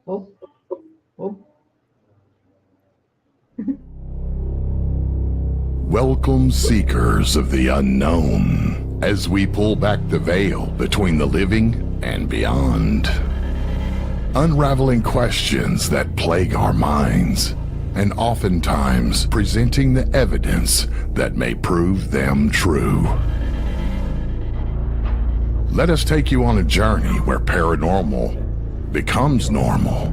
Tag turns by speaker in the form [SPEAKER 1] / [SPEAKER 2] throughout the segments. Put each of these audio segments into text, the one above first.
[SPEAKER 1] Oh. Oh.
[SPEAKER 2] Welcome, seekers of the unknown, as we pull back the veil between the living and beyond. Unraveling questions that plague our minds, and oftentimes presenting the evidence that may prove them true. Let us take you on a journey where paranormal becomes normal,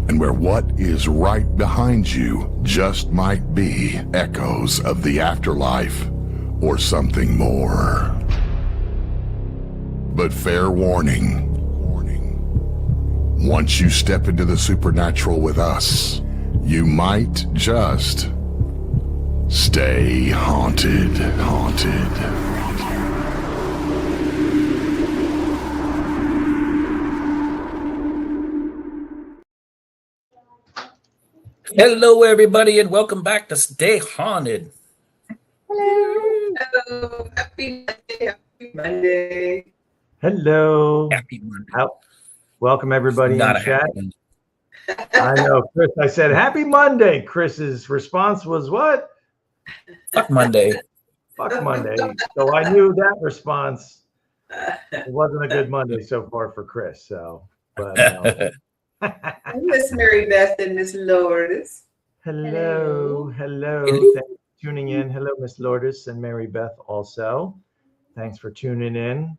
[SPEAKER 2] and where what is right behind you just might be echoes of the afterlife or something more. But fair warning, once you step into the supernatural with us, you might just stay haunted.
[SPEAKER 3] Hello, everybody, and welcome back to Stay Haunted.
[SPEAKER 1] Hello. Happy Monday.
[SPEAKER 4] Hello.
[SPEAKER 3] Happy Monday.
[SPEAKER 4] Welcome everybody
[SPEAKER 3] Not
[SPEAKER 4] in
[SPEAKER 3] a
[SPEAKER 4] chat.
[SPEAKER 3] happy Monday.
[SPEAKER 4] I know, Chris. I said happy Monday. Chris's response was what?
[SPEAKER 3] Fuck Monday.
[SPEAKER 4] Fuck Monday. So I knew that response. It wasn't a good Monday so far for Chris. So, but
[SPEAKER 1] Miss Mary Beth and Miss Lourdes.
[SPEAKER 4] hello.
[SPEAKER 3] Hello.
[SPEAKER 4] Thanks for tuning in. Hello, Miss Lourdes and Mary Beth also. Thanks for tuning in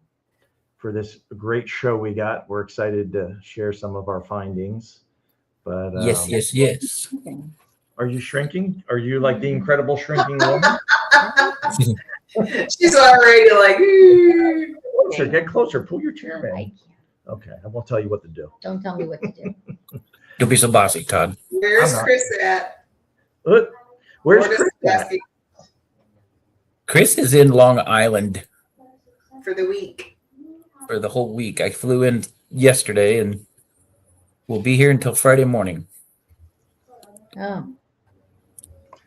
[SPEAKER 4] for this great show we got. We're excited to share some of our findings. But
[SPEAKER 3] Yes.
[SPEAKER 4] Are you shrinking? Are you like the incredible shrinking woman?
[SPEAKER 1] She's already like,
[SPEAKER 4] Closer, get closer. Pull your chair, man.
[SPEAKER 5] I can't.
[SPEAKER 4] Okay, I won't tell you what to do.
[SPEAKER 5] Don't tell me what to do.
[SPEAKER 3] Don't be so bossy, Todd.
[SPEAKER 1] where's
[SPEAKER 4] I'm not.
[SPEAKER 1] Chris at?
[SPEAKER 4] Where's
[SPEAKER 1] Lourdes
[SPEAKER 4] Chris
[SPEAKER 1] is
[SPEAKER 4] at?
[SPEAKER 1] asking
[SPEAKER 3] Chris is in Long Island
[SPEAKER 1] for the week.
[SPEAKER 3] for the whole week. I flew in yesterday and we'll be here until Friday morning.
[SPEAKER 5] Oh,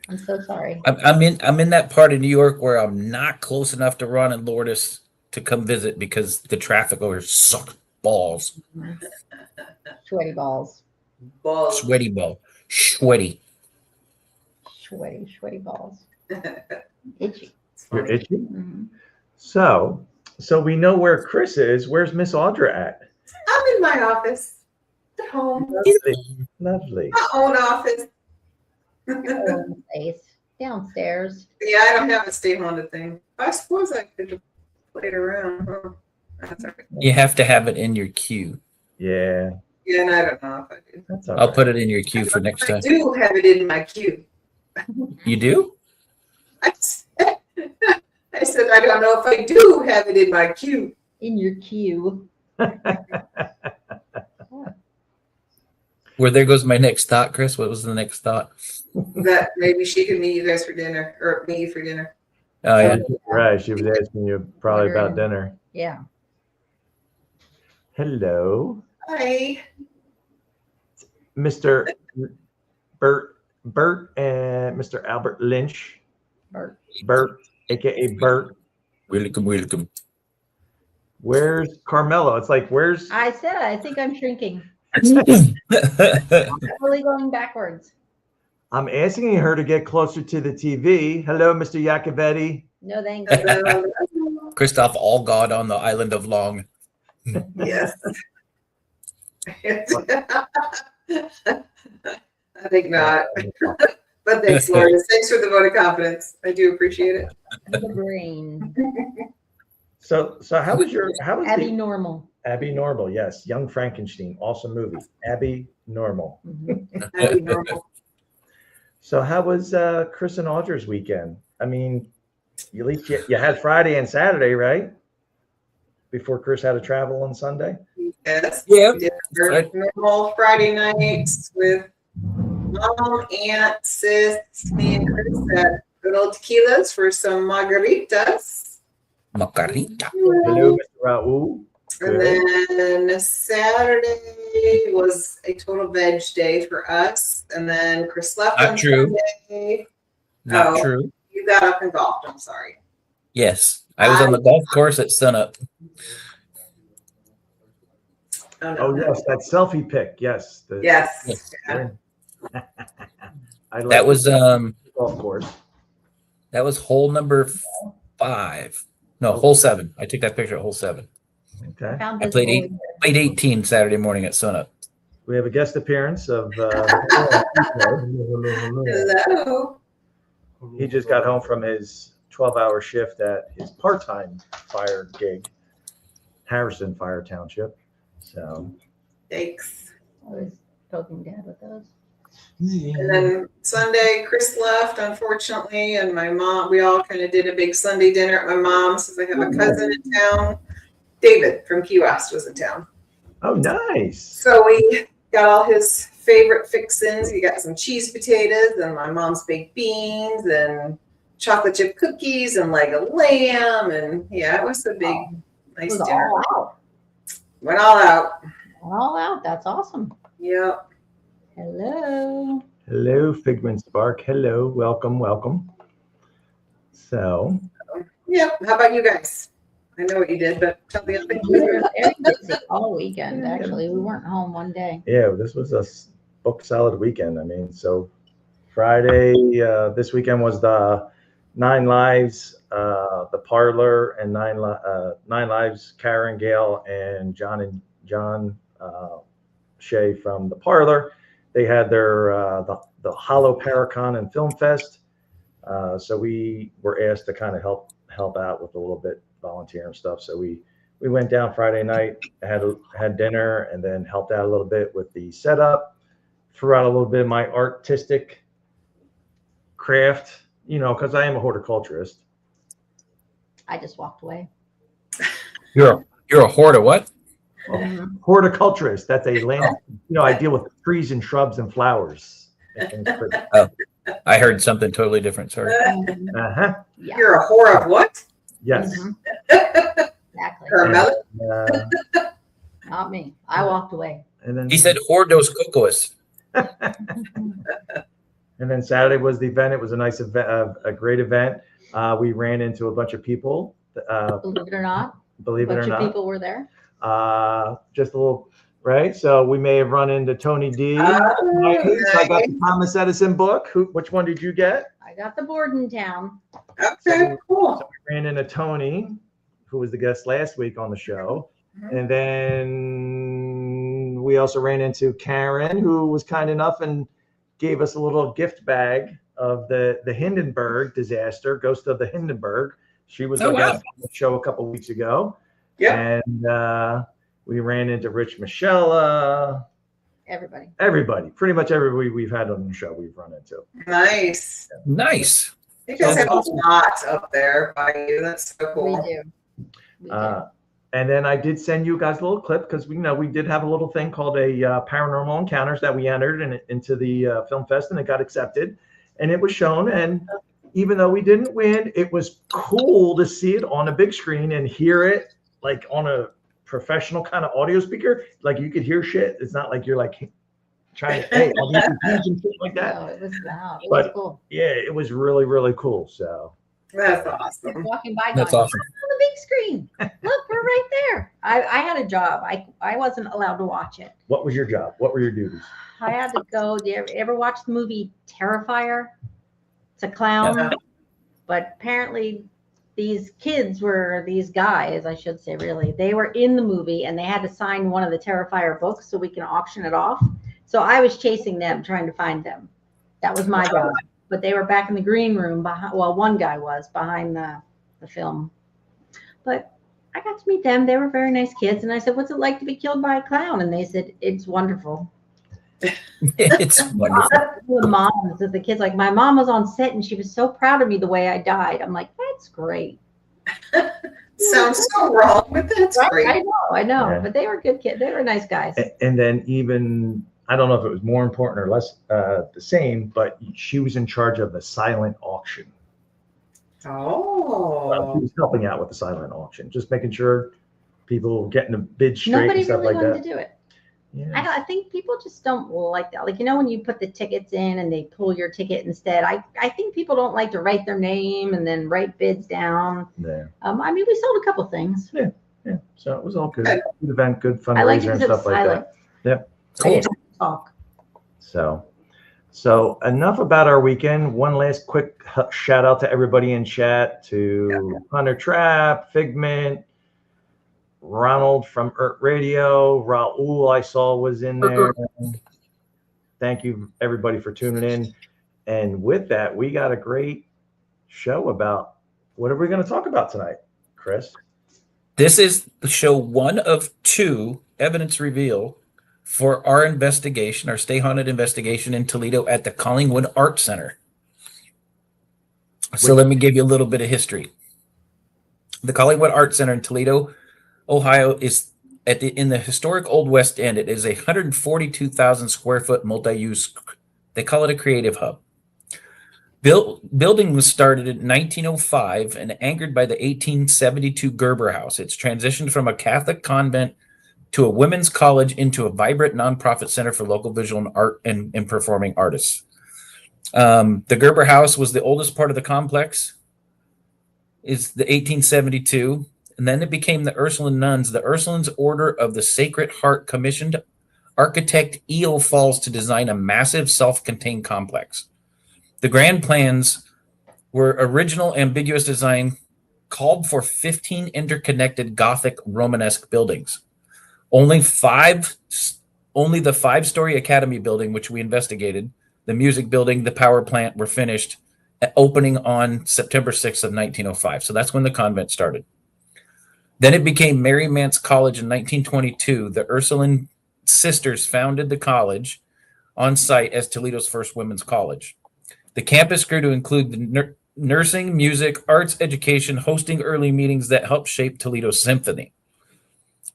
[SPEAKER 5] I'm so sorry.
[SPEAKER 3] I'm in that part of New York where I'm not close enough to Ron and Lourdes to come visit because the traffic over here sucks balls.
[SPEAKER 5] Sweaty balls.
[SPEAKER 1] Balls.
[SPEAKER 3] Sweaty ball. Sweaty.
[SPEAKER 5] Sweaty balls. Itchy.
[SPEAKER 4] You're itchy.
[SPEAKER 5] Mhm.
[SPEAKER 4] So we know where Chris is. Where's Miss Audra at?
[SPEAKER 1] I'm in my office at home.
[SPEAKER 4] Lovely.
[SPEAKER 1] My own office.
[SPEAKER 5] Own space. Downstairs.
[SPEAKER 1] Yeah, I don't have a stay haunted thing. I suppose I could play it around. Huh? That's all right.
[SPEAKER 3] You have to have it in your queue.
[SPEAKER 4] Yeah,
[SPEAKER 1] Yeah, and I don't know if I do.
[SPEAKER 4] that's all
[SPEAKER 3] I'll
[SPEAKER 4] right.
[SPEAKER 3] put it in your queue for next
[SPEAKER 1] I
[SPEAKER 3] time.
[SPEAKER 1] do have it in my queue.
[SPEAKER 3] You do?
[SPEAKER 1] I said I don't know if I do have it in my queue.
[SPEAKER 5] In your queue.
[SPEAKER 3] Where there goes my next thought, Chris. What was the next thought?
[SPEAKER 1] That maybe she could meet you guys for dinner or meet you for dinner.
[SPEAKER 3] Oh yeah.
[SPEAKER 4] Right, she was asking you probably about dinner.
[SPEAKER 5] Yeah.
[SPEAKER 4] Hello,
[SPEAKER 1] Hi.
[SPEAKER 4] Mr. Bert and Mr. Albert Lynch. Bert, aka Bert.
[SPEAKER 3] Welcome.
[SPEAKER 4] Where's Carmelo? It's like, where's
[SPEAKER 5] I said I think I'm shrinking. Really going backwards.
[SPEAKER 4] I'm asking her to get closer to the TV. Hello, Mr. Iacovetti.
[SPEAKER 5] No thanks.
[SPEAKER 3] Christoph Allgod on the island of Long.
[SPEAKER 1] Yes. I think not. But thanks, Lauren. Thanks for the vote of confidence. I do appreciate it.
[SPEAKER 5] The brain.
[SPEAKER 4] So how was
[SPEAKER 5] Abby Normal.
[SPEAKER 4] Abby Normal? Yes, Young Frankenstein, awesome movie. Abby Normal.
[SPEAKER 5] Mhm.
[SPEAKER 1] Happy normal.
[SPEAKER 4] So how was Chris and Audra's weekend? I mean, at least you had Friday and Saturday, right? Before Chris had to travel on Sunday.
[SPEAKER 1] Yes.
[SPEAKER 3] Yeah.
[SPEAKER 1] We did our normal Friday nights with mom, aunt, sis, me, and Chris at good old tequilas for some margaritas.
[SPEAKER 3] Macarita.
[SPEAKER 4] Hello, Mr. Raul.
[SPEAKER 1] And then Saturday was a total veg day for us. And then Chris left
[SPEAKER 3] Not
[SPEAKER 1] on
[SPEAKER 3] true.
[SPEAKER 1] Sunday.
[SPEAKER 3] Not
[SPEAKER 1] Oh.
[SPEAKER 3] true.
[SPEAKER 1] You got up and golfed. I'm sorry.
[SPEAKER 3] Yes, I was on the golf course at sunup.
[SPEAKER 4] Oh, yes, that selfie pic. Yes.
[SPEAKER 1] Yes.
[SPEAKER 3] Yes.
[SPEAKER 1] Yeah.
[SPEAKER 4] I like
[SPEAKER 3] That was
[SPEAKER 4] the golf course.
[SPEAKER 3] that was hole number 5. No, hole 7. I took that picture at hole 7.
[SPEAKER 4] Okay.
[SPEAKER 5] Found
[SPEAKER 3] I
[SPEAKER 5] this
[SPEAKER 3] played
[SPEAKER 5] boy.
[SPEAKER 3] played 18 Saturday morning at sunup.
[SPEAKER 4] We have a guest appearance of.
[SPEAKER 1] Hello.
[SPEAKER 4] He just got home from his 12-hour shift at his part-time fire gig, Harrison Fire Township. So.
[SPEAKER 1] Thanks.
[SPEAKER 5] I was poking Dad with those.
[SPEAKER 1] And then Sunday, Chris left, unfortunately, and my mom, we all kind of did a big Sunday dinner at my mom's since I have a cousin in town. David from Key West was in town.
[SPEAKER 4] Oh, nice.
[SPEAKER 1] So we got all his favorite fixins. He got some cheese potatoes and my mom's baked beans and chocolate chip cookies and leg of lamb. And yeah, it was a big,
[SPEAKER 5] It
[SPEAKER 1] nice
[SPEAKER 5] was
[SPEAKER 1] dinner.
[SPEAKER 5] all out.
[SPEAKER 1] Went all out.
[SPEAKER 5] All out. That's awesome.
[SPEAKER 1] Yep.
[SPEAKER 5] Hello.
[SPEAKER 4] Hello, Figment Spark. Hello, welcome, welcome. So,
[SPEAKER 1] Yep. How about you guys? I know what you did, but tell the other
[SPEAKER 5] We were very busy all weekend, actually. We weren't home one day.
[SPEAKER 4] yeah, this was a book solid weekend. I mean, so Friday, this weekend was the 9 Lives, the Parlor, and 9 Lives, Karen, Gail, and John Shea from the Parlor. They had their the Hollow Paracon and Film Fest. So we were asked to kind of help out with a little bit volunteer and stuff. So we went down Friday night, had dinner, and then helped out a little bit with the setup. Threw out a little bit of my artistic craft, because I am a horticulturist.
[SPEAKER 5] I just walked away.
[SPEAKER 3] You're a hoarder. What?
[SPEAKER 4] Horticulturist. That's a land. I deal with trees and shrubs and flowers.
[SPEAKER 3] I heard something totally different. Sorry.
[SPEAKER 4] Uh-huh.
[SPEAKER 5] Yeah,
[SPEAKER 1] You're a whore of what?
[SPEAKER 4] Yes.
[SPEAKER 5] Mhm. Exactly.
[SPEAKER 1] Caramel?
[SPEAKER 5] Not me. I walked away.
[SPEAKER 4] And then
[SPEAKER 3] He said hoard those cocoas.
[SPEAKER 4] And then Saturday was the event. It was a nice event, a great event. We ran into a bunch of people.
[SPEAKER 5] Believe it or not,
[SPEAKER 4] Believe it or
[SPEAKER 5] bunch of
[SPEAKER 4] not,
[SPEAKER 5] people were there.
[SPEAKER 4] just a little, right? So we may have run into Tony D. I got the Thomas Edison book. Which one did you get?
[SPEAKER 5] I got the Bordentown.
[SPEAKER 1] Okay, cool.
[SPEAKER 4] So we ran into Tony, who was the guest last week on the show.
[SPEAKER 1] Mhm.
[SPEAKER 4] And then we also ran into Karen, who was kind enough and gave us a little gift bag of the Hindenburg disaster, Ghost of the Hindenburg. She was
[SPEAKER 3] Oh,
[SPEAKER 4] our
[SPEAKER 3] wow.
[SPEAKER 4] guest on the show a couple weeks ago.
[SPEAKER 1] Yeah.
[SPEAKER 4] And we ran into Rich Michelle,
[SPEAKER 5] Everybody.
[SPEAKER 4] everybody, pretty much everybody we've had on the show we've run into.
[SPEAKER 1] Nice.
[SPEAKER 3] Nice.
[SPEAKER 1] You guys have a lot up there by you. That's so
[SPEAKER 5] We
[SPEAKER 1] cool.
[SPEAKER 5] do. We do.
[SPEAKER 4] And then I did send you guys a little clip because we did have a little thing called a Paranormal Encounters that we entered into the film fest, and it got accepted, and it was shown. And even though we didn't win, it was cool to see it on a big screen and hear it like on a professional kind of audio speaker. Like you could hear shit. It's not like you're like trying to hey, I'll use and shit like that.
[SPEAKER 5] No, it was loud. It
[SPEAKER 4] But-
[SPEAKER 5] was cool.
[SPEAKER 4] Yeah, it was really, really cool. So
[SPEAKER 1] That's
[SPEAKER 5] Just
[SPEAKER 1] awesome.
[SPEAKER 5] walking by,
[SPEAKER 3] That's
[SPEAKER 5] going,
[SPEAKER 3] awesome.
[SPEAKER 5] on the big screen. Look, we're right there. I had a job. I wasn't allowed to watch it.
[SPEAKER 4] what was your job? What were your duties?
[SPEAKER 5] I had to go. Do you ever watch the movie Terrifier? It's a clown,
[SPEAKER 1] Yeah.
[SPEAKER 5] but apparently these guys, I should say, really, they were in the movie and they had to sign one of the Terrifier books so we can auction it off. So I was chasing them, trying to find them. That was my job. But they were back in the green room behind. Well, one guy was behind the film. But I got to meet them. They were very nice kids. And I said, "What's it like to be killed by a clown?" And they said, "It's wonderful."
[SPEAKER 3] It's wonderful.
[SPEAKER 5] The moms, the kids, like my mom was on set and she was so proud of me the way I died. I'm like, that's great.
[SPEAKER 1] Sounds so wrong, but that's
[SPEAKER 5] Right?
[SPEAKER 1] great.
[SPEAKER 5] I know,
[SPEAKER 4] Yeah.
[SPEAKER 5] but they were good kids. They were nice guys.
[SPEAKER 4] And then even, I don't know if it was more important or less the same, but she was in charge of the silent auction. She
[SPEAKER 1] Oh.
[SPEAKER 4] was helping out with the silent auction, just making sure people were getting a bid straight
[SPEAKER 5] Nobody
[SPEAKER 4] and stuff
[SPEAKER 5] really
[SPEAKER 4] like
[SPEAKER 5] wanted
[SPEAKER 4] that.
[SPEAKER 5] to do it.
[SPEAKER 4] Yeah.
[SPEAKER 5] I think people just don't like that. Like, when you put the tickets in and they pull your ticket instead, I think people don't like to write their name and then write bids down.
[SPEAKER 4] Yeah.
[SPEAKER 5] We sold a couple things.
[SPEAKER 4] Yeah. So it was all good. Good event, good
[SPEAKER 5] I like it
[SPEAKER 4] fundraiser and
[SPEAKER 5] because it was
[SPEAKER 4] stuff like
[SPEAKER 5] silent.
[SPEAKER 4] that. Yep.
[SPEAKER 5] I didn't have to talk.
[SPEAKER 4] So enough about our weekend. One last quick shout out to everybody in chat, to Hunter Trap, Figment, Ronald from Urt Radio, Raul I saw was in there. Thank you everybody for tuning in. And with that, we got a great show about, what are we going to talk about tonight, Chris?
[SPEAKER 3] This is the show 1 of 2 evidence reveal for our investigation, our Stay Haunted investigation in Toledo at the Collingwood Art Center. So let me give you a little bit of history. The Collingwood Art Center in Toledo, Ohio is in the historic Old West End. It is a 142,000 square foot multi-use, they call it a creative hub. Building was started in 1905 and anchored by the 1872 Gerber House. It's transitioned from a Catholic convent to a women's college into a vibrant nonprofit center for local visual and art and performing artists. The Gerber House was the oldest part of the complex, is the 1872. And then it became the Ursuline Nuns. The Ursuline Order of the Sacred Heart commissioned architect E.O. Fallis to design a massive self-contained complex. The grand plans were original ambiguous design, called for 15 interconnected Gothic-Romanesque buildings. Only the 5-story Academy building, which we investigated, the music building, the power plant, were finished, opening on September 6th of 1905. So that's when the convent started. Then it became Mary Mance College in 1922. The Ursuline sisters founded the college on site as Toledo's first women's college. The campus grew to include the nursing, music, arts education, hosting early meetings that helped shape Toledo's symphony.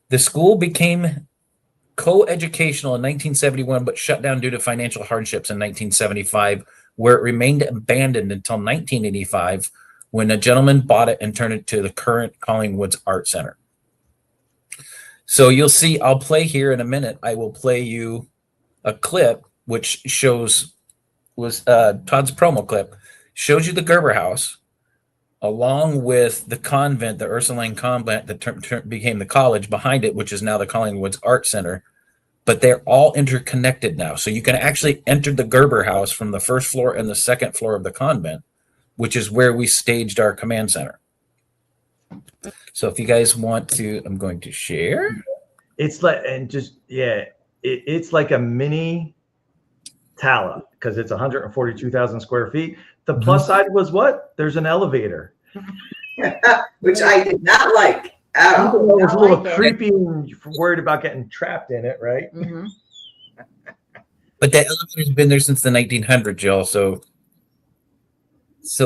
[SPEAKER 3] The school became co-educational in 1971, but shut down due to financial hardships in 1975, where it remained abandoned until 1985, when a gentleman bought it and turned it to the current Collingwood Art Center. So you'll see, I'll play here in a minute. I will play you a clip which was Todd's promo clip, shows you the Gerber House, along with the convent, the Ursuline convent that became the college behind it, which is now the Collingwood Art Center. But they're all interconnected now. So you can actually enter the Gerber House from the first floor and the second floor of the convent, which is where we staged our command center. So if you guys want to, I'm going to share.
[SPEAKER 4] It's like, it's like a mini Tala, because it's 142,000 square feet. The plus side was what? There's an elevator.
[SPEAKER 1] Which I did not like at all.
[SPEAKER 4] It was a little creepy and worried about getting trapped in it, right?
[SPEAKER 5] Mm-hmm.
[SPEAKER 3] But that elevator's been there since the 1900s, y'all. So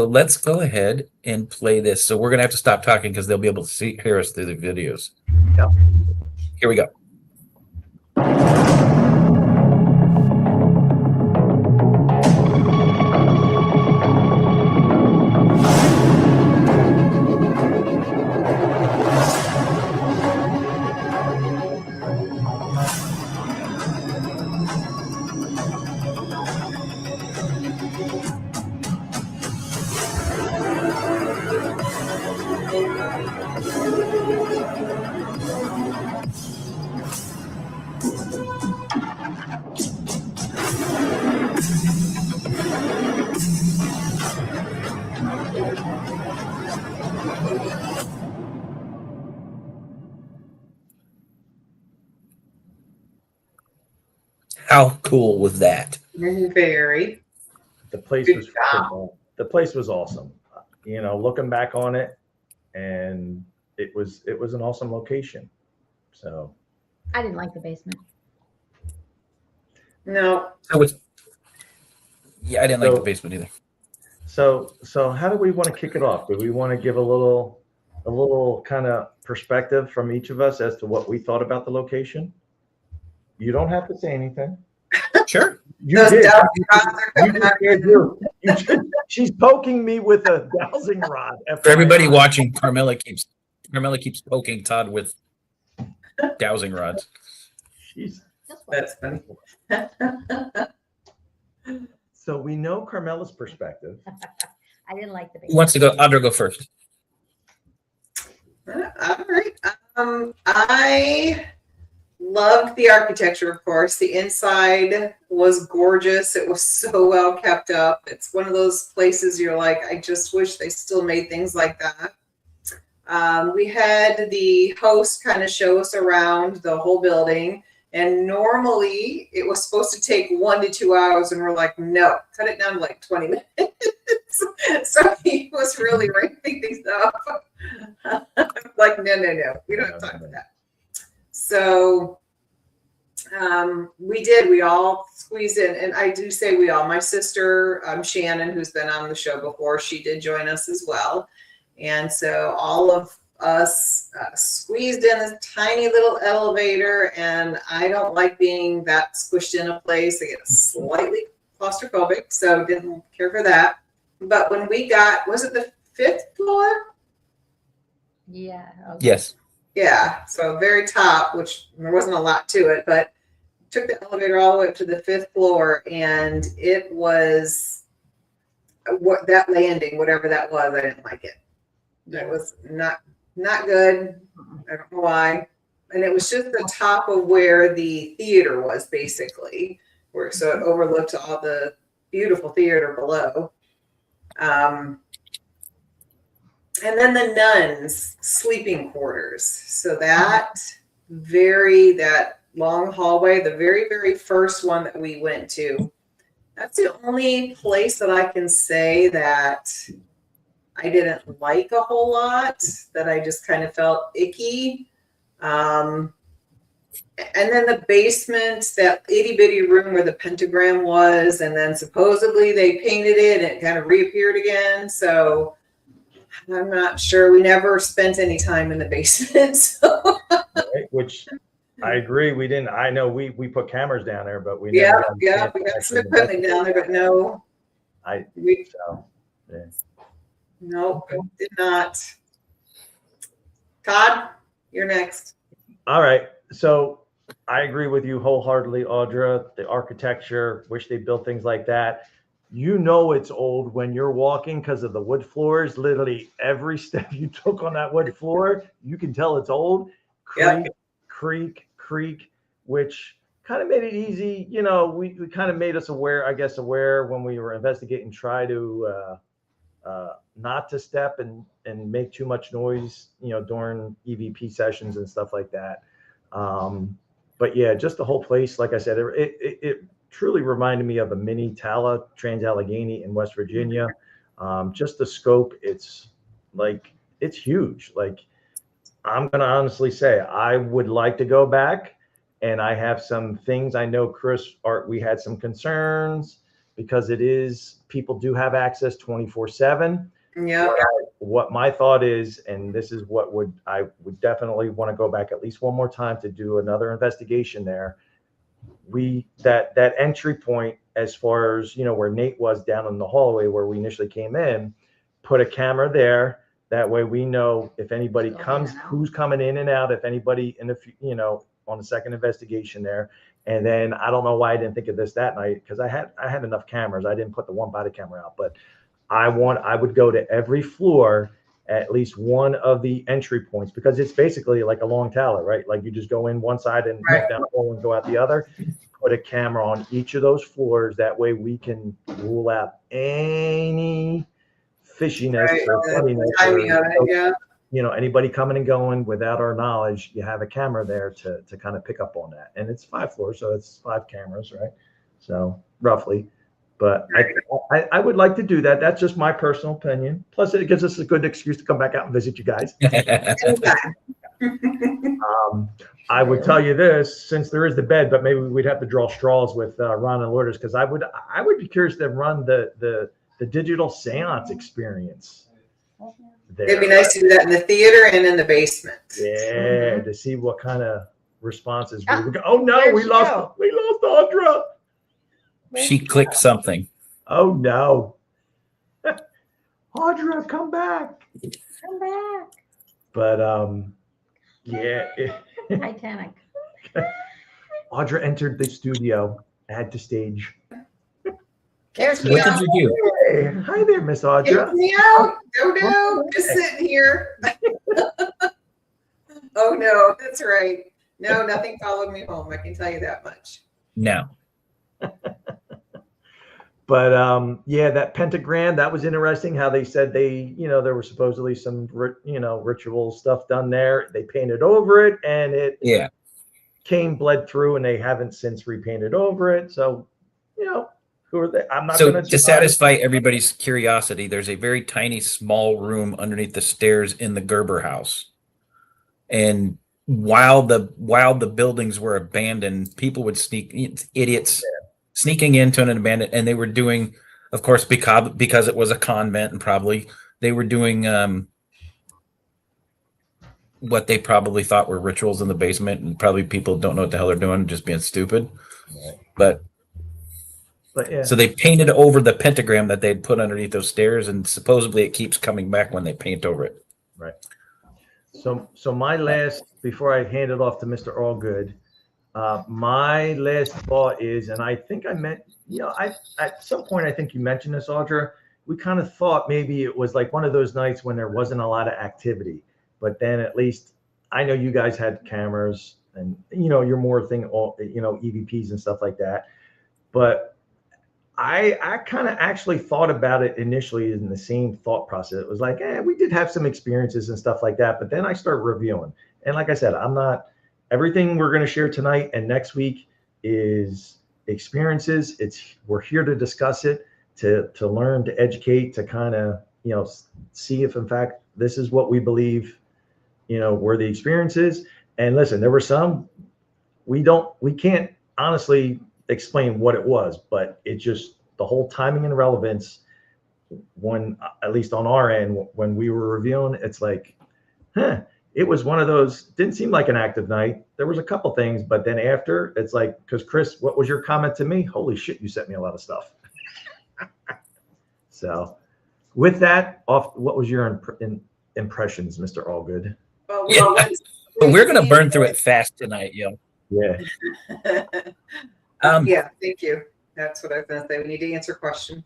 [SPEAKER 3] let's go ahead and play this. So we're going to have to stop talking because they'll be able to hear us through the videos.
[SPEAKER 4] Yep.
[SPEAKER 3] Here we go. How cool was that?
[SPEAKER 1] Very.
[SPEAKER 4] The place was awesome. You know, looking back on it, and it was an awesome location. So
[SPEAKER 5] I didn't like the basement.
[SPEAKER 1] No.
[SPEAKER 3] I didn't like the basement either.
[SPEAKER 4] So how do we want to kick it off? Do we want to give a little kind of perspective from each of us as to what we thought about the location? You don't have to say anything.
[SPEAKER 3] Sure.
[SPEAKER 4] You did. She's poking me with a dowsing rod.
[SPEAKER 3] For everybody watching, Carmela keeps poking Todd with dowsing rods.
[SPEAKER 5] So That's why.
[SPEAKER 1] That's funny.
[SPEAKER 4] So we know Carmela's perspective.
[SPEAKER 5] I didn't like the
[SPEAKER 3] Who wants to go? Audra, go first.
[SPEAKER 1] All right. I loved the architecture, of course. The inside was gorgeous. It was so well kept up. It's one of those places you're like, I just wish they still made things like that. We had the host kind of show us around the whole building. And normally it was supposed to take 1 to 2 hours. And we're like, no, cut it down to like 20 minutes. So he was really ramping things up. Like, no, we don't have time for that. So we all squeezed in. And I do say we all, my sister, Shannon, who's been on the show before, she did join us as well. And so all of us squeezed in this tiny little elevator, and I don't like being that squished in a place. I get slightly claustrophobic, so didn't care for that. But when we got, was it the 5th floor?
[SPEAKER 5] Yeah. Okay.
[SPEAKER 3] Yes.
[SPEAKER 1] Yeah, so very top, which there wasn't a lot to it, but took the elevator all the way up to the 5th floor, and it was what that landing, whatever that was, I didn't like it. That was not good. I don't know why. And it was just the top of where the theater was, basically, where so it overlooked all the beautiful theater below. And then the nuns' sleeping quarters. So that long hallway, the very, very first one that we went to, that's the only place that I can say that I didn't like a whole lot, that I just kind of felt icky. And then the basement, that itty bitty room where the pentagram was, and then supposedly they painted it and it kind of reappeared again. So I'm not sure. We never spent any time in the basement. So.
[SPEAKER 4] Right, which I agree. We didn't. I know we put cameras down there, but we
[SPEAKER 1] we
[SPEAKER 4] never
[SPEAKER 1] got some equipment down there, but no. Nope, did not. Todd, you're next.
[SPEAKER 4] All right. So I agree with you wholeheartedly, Audra. The architecture, wish they built things like that. You know it's old when you're walking because of the wood floors. Literally every step you took on that wood floor, you can tell it's old. Creak, which kind of made it easy. You know, we kind of made us aware when we were investigating, try to not to step and make too much noise, you know, during EVP sessions and stuff like that. But yeah, just the whole place, like I said, it truly reminded me of a mini Tala Trans-Allegheny in West Virginia. Just the scope, it's huge. Like, I'm going to honestly say I would like to go back, and I have some things. I know, Chris, we had some concerns because people do have access 24/7.
[SPEAKER 1] Yeah.
[SPEAKER 4] What my thought is, and this is what I would definitely want to go back at least one more time to do another investigation there. That entry point, as far as, you know, where Nate was down in the hallway where we initially came in, put a camera there. That way we know if anybody comes, who's coming in and out, if anybody on the second investigation there. And then I don't know why I didn't think of this that night, because I had enough cameras. I didn't put the one body camera out, but I would go to every floor, at least one of the entry points, because it's basically like a long tower, right? Like you just go in one side and walk down the hall and go out the other. Put a camera on each of those floors. That way we can rule out any fishiness or funniness. You know, anybody coming and going without our knowledge, you have a camera there to kind of pick up on that. And it's 5 floors, so it's 5 cameras, right? So roughly. But I would like to do that. That's just my personal opinion. Plus, it gives us a good excuse to come back out and visit you guys. I would tell you this, since there is the bed, but maybe we'd have to draw straws with Ron and Lourdes, because I would be curious to run the digital seance experience there.
[SPEAKER 1] It'd be nice to do that in the theater and in the basement.
[SPEAKER 4] Yeah, to see what kind of responses we would go. Oh no, we lost Audra.
[SPEAKER 3] She clicked something.
[SPEAKER 4] Oh no. Audra, come back.
[SPEAKER 5] Come back.
[SPEAKER 4] But yeah.
[SPEAKER 5] Titanic.
[SPEAKER 4] Audra entered the studio at the stage.
[SPEAKER 1] Cares me
[SPEAKER 3] What did
[SPEAKER 1] out.
[SPEAKER 3] you do?
[SPEAKER 4] Hey, hi there, Miss
[SPEAKER 1] Cares
[SPEAKER 4] Audra.
[SPEAKER 1] me out. No, just sitting here. Oh no, that's right. No, nothing followed me home. I can tell you that much.
[SPEAKER 3] No.
[SPEAKER 4] But yeah, that pentagram, that was interesting how they said there were supposedly some, ritual stuff done there. They painted over it and it
[SPEAKER 3] Yeah.
[SPEAKER 4] bled through, and they haven't since repainted over it. So, who are they? I'm not
[SPEAKER 3] So
[SPEAKER 4] going
[SPEAKER 3] to satisfy everybody's curiosity, there's a very tiny, small room underneath the stairs in the Gerber House. And while the buildings were abandoned, people would idiots sneaking into an abandoned, and they were doing, of course, because it was a convent, and probably they were doing what they probably thought were rituals in the basement, and probably people don't know what the hell they're doing, just being stupid. But
[SPEAKER 4] yeah.
[SPEAKER 3] so they painted over the pentagram that they'd put underneath those stairs, and supposedly it keeps coming back when they paint over it.
[SPEAKER 4] Right. So my last, before I hand it off to Mr. Allgood, my last thought is, and I think I meant, at some point, I think you mentioned this, Audra, we kind of thought maybe it was like one of those nights when there wasn't a lot of activity, but then at least I know you guys had cameras and, you're more EVPs and stuff like that. But I kind of actually thought about it initially in the same thought process. It was like, we did have some experiences and stuff like that. But then I started reviewing. And like I said, everything we're going to share tonight and next week is experiences. We're here to discuss it, to learn, to educate, to kind of, see if in fact this is what we believe, were the experiences. And listen, there were some, we can't honestly explain what it was, but it just, the whole timing and relevance, when, at least on our end, when we were reviewing, it's like, it was one of those, didn't seem like an active night. There was a couple things, but then after, it's like, because Chris, what was your comment to me? Holy shit, you sent me a lot of stuff. So with that, what was your impressions, Mr. Allgood?
[SPEAKER 3] Yeah. But we're going to burn through it fast tonight, yo.
[SPEAKER 4] Yeah.
[SPEAKER 1] Yeah, thank you. That's what I was going to say. We need to answer questions.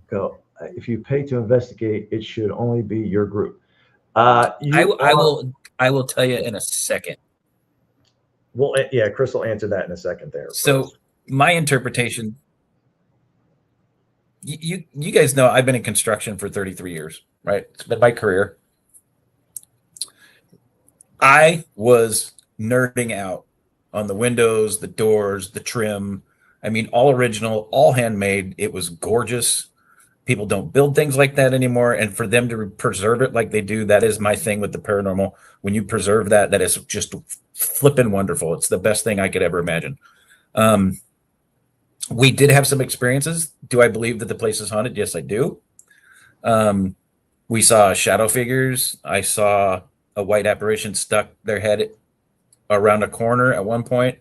[SPEAKER 4] Go. If you pay to investigate, it should only be your group.
[SPEAKER 3] I will tell you in a second.
[SPEAKER 4] Well, yeah, Chris will answer that in a second there.
[SPEAKER 3] So my interpretation, you guys know I've been in construction for 33 years, right? It's been my career. I was nerding out on the windows, the doors, the trim. I mean, all original, all handmade. It was gorgeous. People don't build things like that anymore. And for them to preserve it like they do, that is my thing with the paranormal. When you preserve that, that is just flipping wonderful. It's the best thing I could ever imagine. We did have some experiences. Do I believe that the place is haunted? Yes, I do. We saw shadow figures. I saw a white apparition stuck their head around a corner at one point.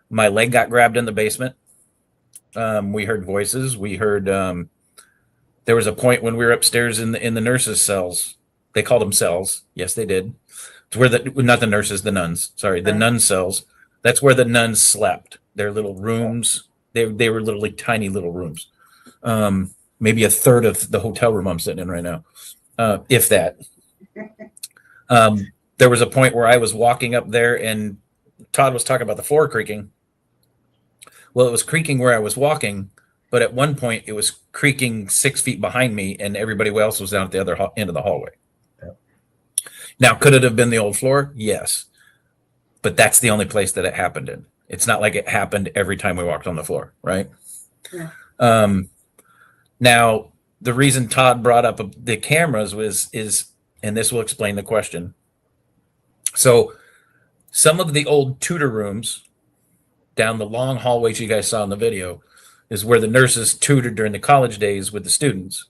[SPEAKER 3] My leg got grabbed in the basement. We heard voices. We heard there was a point when we were upstairs in the nurses' cells. They called them cells. Yes, they did. It's where not the nurses, the nuns. Sorry, the nun cells. That's where the nuns slept. Their little rooms. They were literally tiny little rooms. Maybe a third of the hotel room I'm sitting in right now, if that. There was a point where I was walking up there and Todd was talking about the floor creaking. Well, it was creaking where I was walking, but at one point it was creaking 6 feet behind me and everybody else was down at the other end of the hallway.
[SPEAKER 4] Yep.
[SPEAKER 3] Now, could it have been the old floor? Yes. But that's the only place that it happened in. It's not like it happened every time we walked on the floor, right? Yeah. Now, the reason Todd brought up the cameras is, and this will explain the question. So some of the old tutor rooms down the long hallways you guys saw in the video is where the nurses tutored during the college days with the students.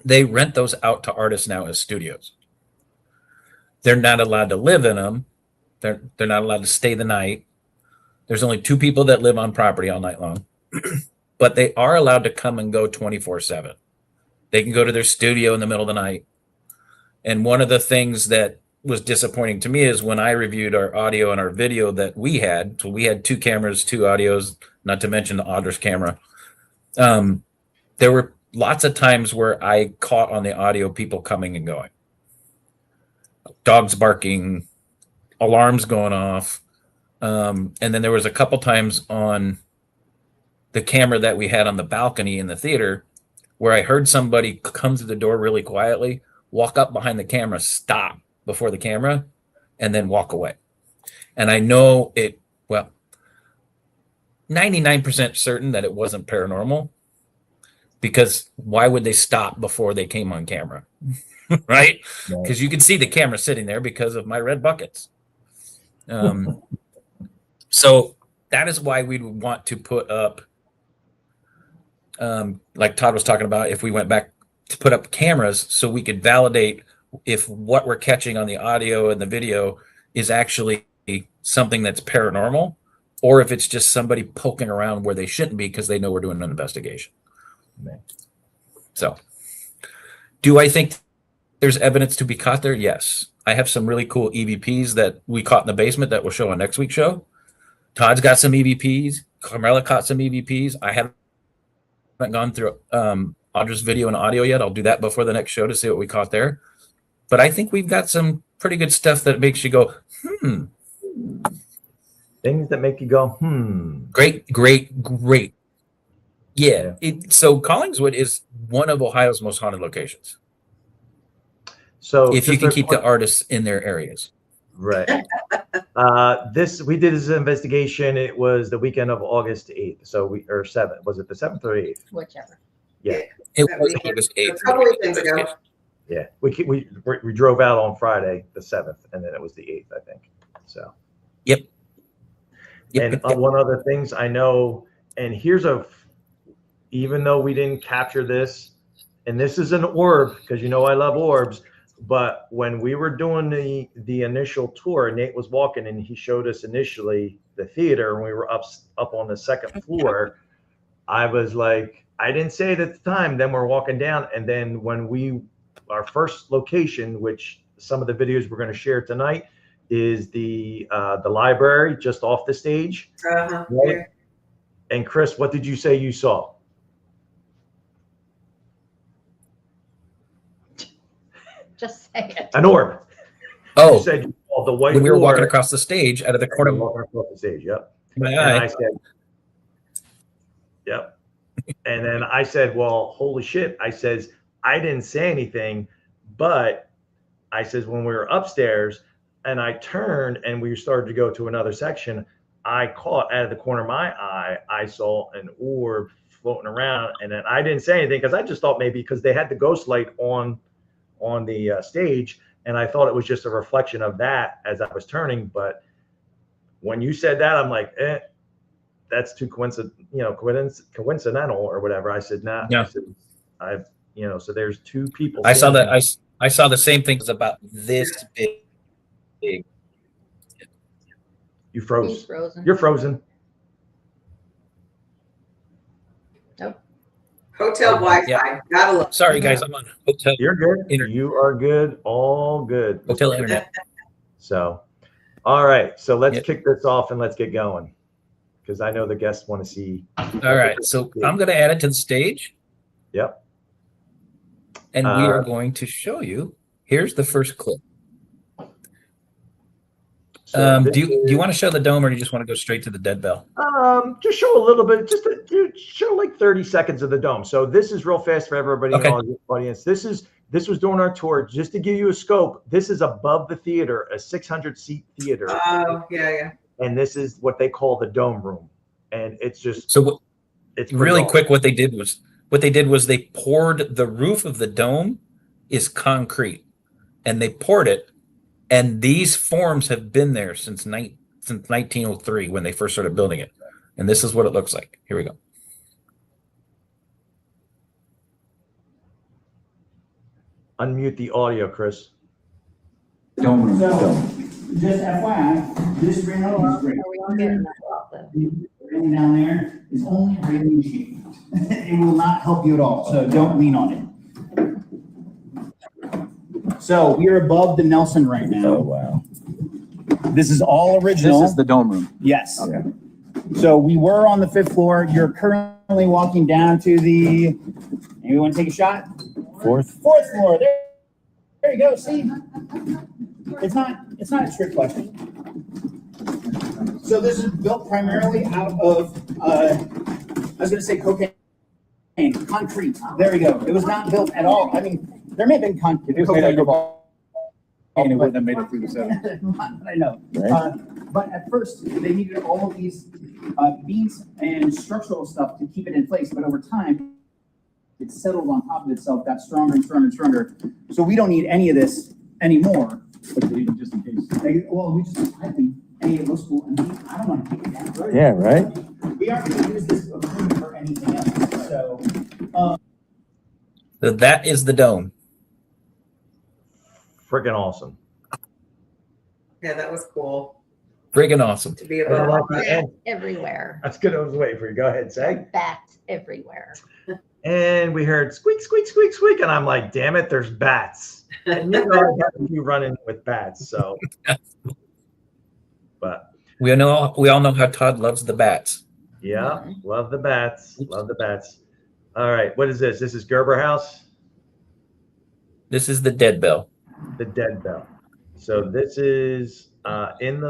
[SPEAKER 3] They rent those out to artists now as studios. They're not allowed to live in them. They're not allowed to stay the night. There's only 2 people that live on property all night long, but they are allowed to come and go 24/7. They can go to their studio in the middle of the night. And one of the things that was disappointing to me is when I reviewed our audio and our video that we had. So we had 2 cameras, 2 audios, not to mention the Audrey's camera. There were lots of times where I caught on the audio people coming and going, dogs barking, alarms going off. And then there was a couple times on the camera that we had on the balcony in the theater where I heard somebody come to the door really quietly, walk up behind the camera, stop before the camera, and then walk away. And I know 99% certain that it wasn't paranormal, because why would they stop before they came on camera? Right? Because you could see the camera sitting there because of my red buckets. So that is why we would want to put up, like Todd was talking about, if we went back to put up cameras so we could validate if what we're catching on the audio and the video is actually something that's paranormal, or if it's just somebody poking around where they shouldn't be because they know we're doing an investigation. So, do I think there's evidence to be caught there? Yes. I have some really cool EVPs that we caught in the basement that we'll show on next week's show. Todd's got some EVPs. Carmela caught some EVPs. I haven't gone through Audra's video and audio yet. I'll do that before the next show to see what we caught there. But I think we've got some pretty good stuff that makes you go,
[SPEAKER 4] Things that make you go,
[SPEAKER 3] Great. Yeah. So Collingwood is one of Ohio's most haunted locations.
[SPEAKER 4] So
[SPEAKER 3] if you can keep the artists in their areas.
[SPEAKER 4] Right. We did this investigation. It was the weekend of August 8th. So 7th. Was it the 7th or 8th?
[SPEAKER 5] Whichever.
[SPEAKER 4] Yeah.
[SPEAKER 3] It was August 8th.
[SPEAKER 1] A couple of things ago.
[SPEAKER 4] Yeah. We drove out on Friday, the 7th, and then it was the 8th, I think. So.
[SPEAKER 3] Yep.
[SPEAKER 4] And one other things I know, and even though we didn't capture this, and this is an orb, because I love orbs, but when we were doing the initial tour, Nate was walking and he showed us initially the theater, and we were up on the 2nd floor. I was like, I didn't say it at the time. Then we're walking down, and then when our first location, which some of the videos we're going to share tonight, is the library just off the stage.
[SPEAKER 1] Uh-huh.
[SPEAKER 4] Right?
[SPEAKER 1] Yeah.
[SPEAKER 4] And Chris, what did you say you saw?
[SPEAKER 5] Just say it.
[SPEAKER 4] An orb.
[SPEAKER 3] Oh,
[SPEAKER 4] You said you saw the white
[SPEAKER 3] when we were walking
[SPEAKER 4] orb.
[SPEAKER 3] across the stage out of the corner of
[SPEAKER 4] Walking across the stage, yep.
[SPEAKER 3] my
[SPEAKER 4] And I
[SPEAKER 3] eye.
[SPEAKER 4] said, yep. And then I said, well, holy shit. I says, I didn't say anything, but I says, when we were upstairs and I turned and we started to go to another section, I caught out of the corner of my eye, I saw an orb floating around. And then I didn't say anything because I just thought maybe because they had the ghost light on the stage, and I thought it was just a reflection of that as I was turning. But when you said that, I'm like, that's too coincidental or whatever. I said, nah.
[SPEAKER 3] Yeah.
[SPEAKER 4] I said, so there's 2 people.
[SPEAKER 3] I saw that. I saw the same things about this big.
[SPEAKER 4] You froze.
[SPEAKER 5] He's frozen.
[SPEAKER 4] You're frozen.
[SPEAKER 5] Nope.
[SPEAKER 1] Hotel Wi-Fi.
[SPEAKER 3] Yeah.
[SPEAKER 1] Gotta look.
[SPEAKER 3] Sorry, guys. I'm on hotel.
[SPEAKER 4] You're good.
[SPEAKER 3] Internet.
[SPEAKER 4] You are good. All good.
[SPEAKER 3] Hotel internet.
[SPEAKER 4] So, all right. So let's kick this off and let's get going, because I know the guests want to see.
[SPEAKER 3] All right. So I'm going to add it to the stage.
[SPEAKER 4] Yep.
[SPEAKER 3] And we are going to show you. Here's the first clip.
[SPEAKER 4] So
[SPEAKER 3] Do you want to show the dome, or do you just want to go straight to the dead bell?
[SPEAKER 4] just show a little bit, show like 30 seconds of the dome. So this is real fast for everybody in the audience. This was during our tour. Just to give you a scope, this is above the theater, a 600-seat theater.
[SPEAKER 1] Oh, yeah.
[SPEAKER 4] And this is what they call the dome room. And it's just it's
[SPEAKER 3] really quick. What they did was they poured the roof of the dome is concrete, and they poured it. And these forms have been there since 1903 when they first started building it. And this is what it looks like. Here we go.
[SPEAKER 4] Unmute the audio, Chris.
[SPEAKER 6] Don't. Just FYI, this rain is great.
[SPEAKER 5] Are we all getting that off though?
[SPEAKER 6] Rain down there is only a railing sheet. It will not help you at all, so don't lean on it. So we are above the Nelson right now.
[SPEAKER 7] Oh, wow.
[SPEAKER 6] This is all original.
[SPEAKER 7] This is the dome room.
[SPEAKER 6] Yes.
[SPEAKER 7] Okay.
[SPEAKER 6] So we were on the 5th floor. You're currently walking down to the, maybe want to take a shot?
[SPEAKER 7] 4th.
[SPEAKER 6] 4th floor. There you go. See, it's not a trick question. So this is built primarily out of, I was going to say cocaine, concrete. There we go. It was not built at all. I mean, there may have been concrete.
[SPEAKER 7] It was made out of and it wouldn't have made it through the 70s.
[SPEAKER 6] I know.
[SPEAKER 7] Right.
[SPEAKER 6] But at first, they needed all of these beams and structural stuff to keep it in place. But over time, it settled on top of itself, got stronger and stronger and stronger. So we don't need any of this anymore.
[SPEAKER 7] But even just in case.
[SPEAKER 6] Well, we just, I think, any of those school, and I don't want to take it down.
[SPEAKER 7] Yeah, right?
[SPEAKER 6] We aren't going to use this room for anything else. So,
[SPEAKER 3] So that is the dome.
[SPEAKER 4] Freaking awesome.
[SPEAKER 1] Yeah, that was cool
[SPEAKER 3] Friggin' awesome.
[SPEAKER 1] to be above all that.
[SPEAKER 4] And
[SPEAKER 5] Everywhere.
[SPEAKER 4] that's good. I was waiting for you. Go ahead, say.
[SPEAKER 5] Bats everywhere.
[SPEAKER 4] And we heard squeak, squeak, squeak, squeak. And I'm like, damn it, there's bats. And you know, I got you running with bats. So, but
[SPEAKER 3] We all know how Todd loves the bats.
[SPEAKER 4] yeah, love the bats. Love the bats. All right. What is this? This is Gerber House,
[SPEAKER 3] This is the dead bell.
[SPEAKER 4] the dead bell. So this is in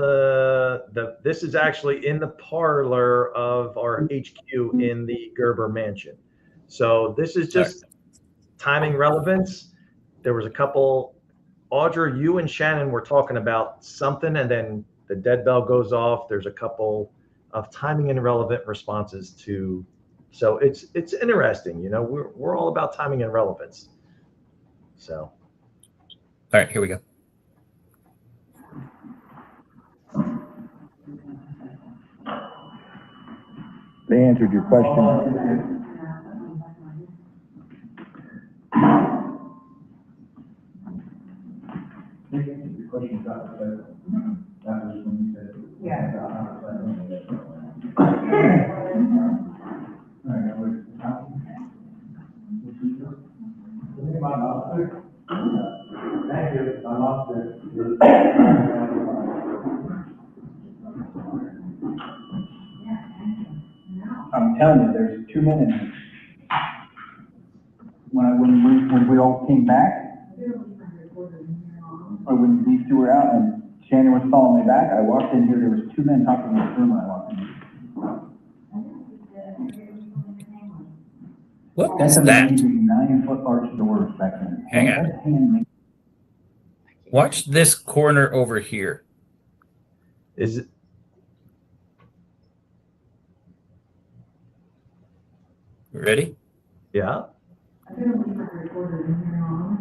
[SPEAKER 4] this is actually in the parlor of our HQ in the Gerber mansion. So this is just timing relevance. There was a couple, Audra, you and Shannon were talking about something, and then the dead bell goes off. There's a couple of timing and relevant responses to, so it's interesting. You know, we're all about timing and relevance. So.
[SPEAKER 3] All right, here we go.
[SPEAKER 7] They answered your question.
[SPEAKER 6] I'm telling you, there's 2 minutes. When we all came back, or when these two were out and Shannon was following me back, I walked in here, there was 2 men talking in this room when I walked in.
[SPEAKER 3] What
[SPEAKER 6] That's
[SPEAKER 3] is
[SPEAKER 6] an
[SPEAKER 3] that?
[SPEAKER 6] amazing 9-foot arch doors back then.
[SPEAKER 3] Hang on.
[SPEAKER 6] That's handmade.
[SPEAKER 3] Watch this corner over here.
[SPEAKER 4] Is it?
[SPEAKER 3] Ready?
[SPEAKER 4] Yeah.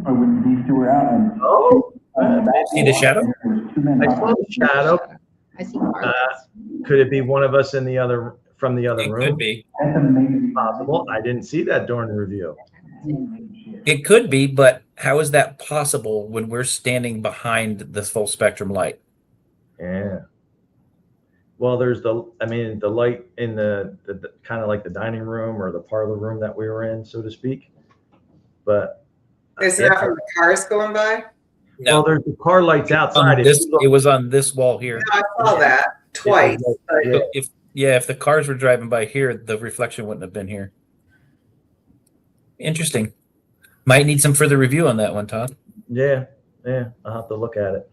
[SPEAKER 6] Or when these two were out and.
[SPEAKER 4] Oh,
[SPEAKER 3] See the shadow?
[SPEAKER 6] There was 2 men
[SPEAKER 4] I
[SPEAKER 6] talking.
[SPEAKER 4] saw the shadow.
[SPEAKER 5] I see Marlins.
[SPEAKER 4] Could it be one of us in the other from the other
[SPEAKER 3] It
[SPEAKER 4] room?
[SPEAKER 3] could be.
[SPEAKER 6] That's amazing.
[SPEAKER 4] Possible. I didn't see that during the review.
[SPEAKER 3] It could be, but how is that possible when we're standing behind the full spectrum light?
[SPEAKER 4] Yeah. Well, there's the light in the kind of like the dining room or the parlor room that we were in, so to speak. But
[SPEAKER 1] Is that from the cars going by?
[SPEAKER 4] well, there's the car lights outside.
[SPEAKER 3] It was on this wall here.
[SPEAKER 1] I saw that twice. but-
[SPEAKER 3] If the cars were driving by here, the reflection wouldn't have been here. Interesting. Might need some further review on that one, Todd.
[SPEAKER 4] Yeah, I'll have to look at it.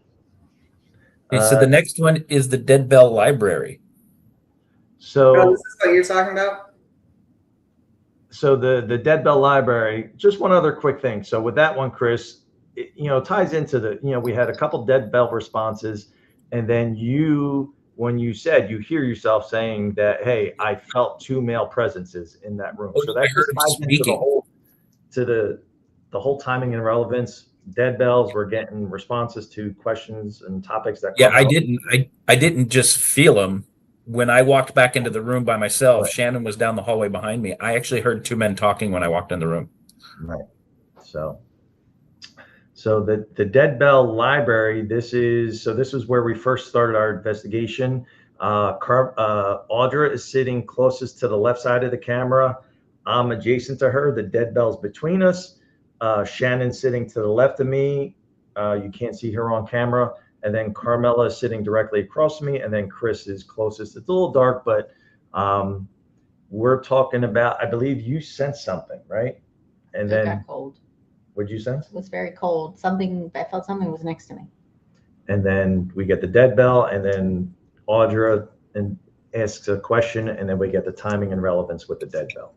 [SPEAKER 3] Okay, so the next one is the Dead Bell Library.
[SPEAKER 1] Oh,
[SPEAKER 4] So
[SPEAKER 1] this is what you're talking about?
[SPEAKER 4] so the Dead Bell Library, just one other quick thing. So with that one, Chris, it, ties into the, we had a couple Dead Bell responses, and then when you said, you hear yourself saying that, hey, I felt 2 male presences in that room.
[SPEAKER 3] Oh,
[SPEAKER 4] So
[SPEAKER 3] I
[SPEAKER 4] that
[SPEAKER 3] heard
[SPEAKER 4] just
[SPEAKER 3] him
[SPEAKER 4] ties into
[SPEAKER 3] speaking.
[SPEAKER 4] the whole timing and relevance. Dead bells were getting responses to questions and topics that.
[SPEAKER 3] Yeah,
[SPEAKER 4] come
[SPEAKER 3] I
[SPEAKER 4] up.
[SPEAKER 3] didn't just feel them. When I walked back into the room by myself,
[SPEAKER 4] Right.
[SPEAKER 3] Shannon was down the hallway behind me. I actually heard 2 men talking when I walked in the room.
[SPEAKER 4] Right. So the Dead Bell Library, this is where we first started our investigation. Audra is sitting closest to the left side of the camera. I'm adjacent to her. The dead bell's between us. Shannon's sitting to the left of me. You can't see her on camera. And then Carmela is sitting directly across from me. And then Chris is closest. It's a little dark, but we're talking about, I believe you sensed something, right? And
[SPEAKER 5] It
[SPEAKER 4] then
[SPEAKER 5] got cold.
[SPEAKER 4] what'd you sense?
[SPEAKER 5] It was very cold. I felt something was next to me.
[SPEAKER 4] And then we get the dead bell, and then Audra asks a question, and then we get the timing and relevance with the dead bell.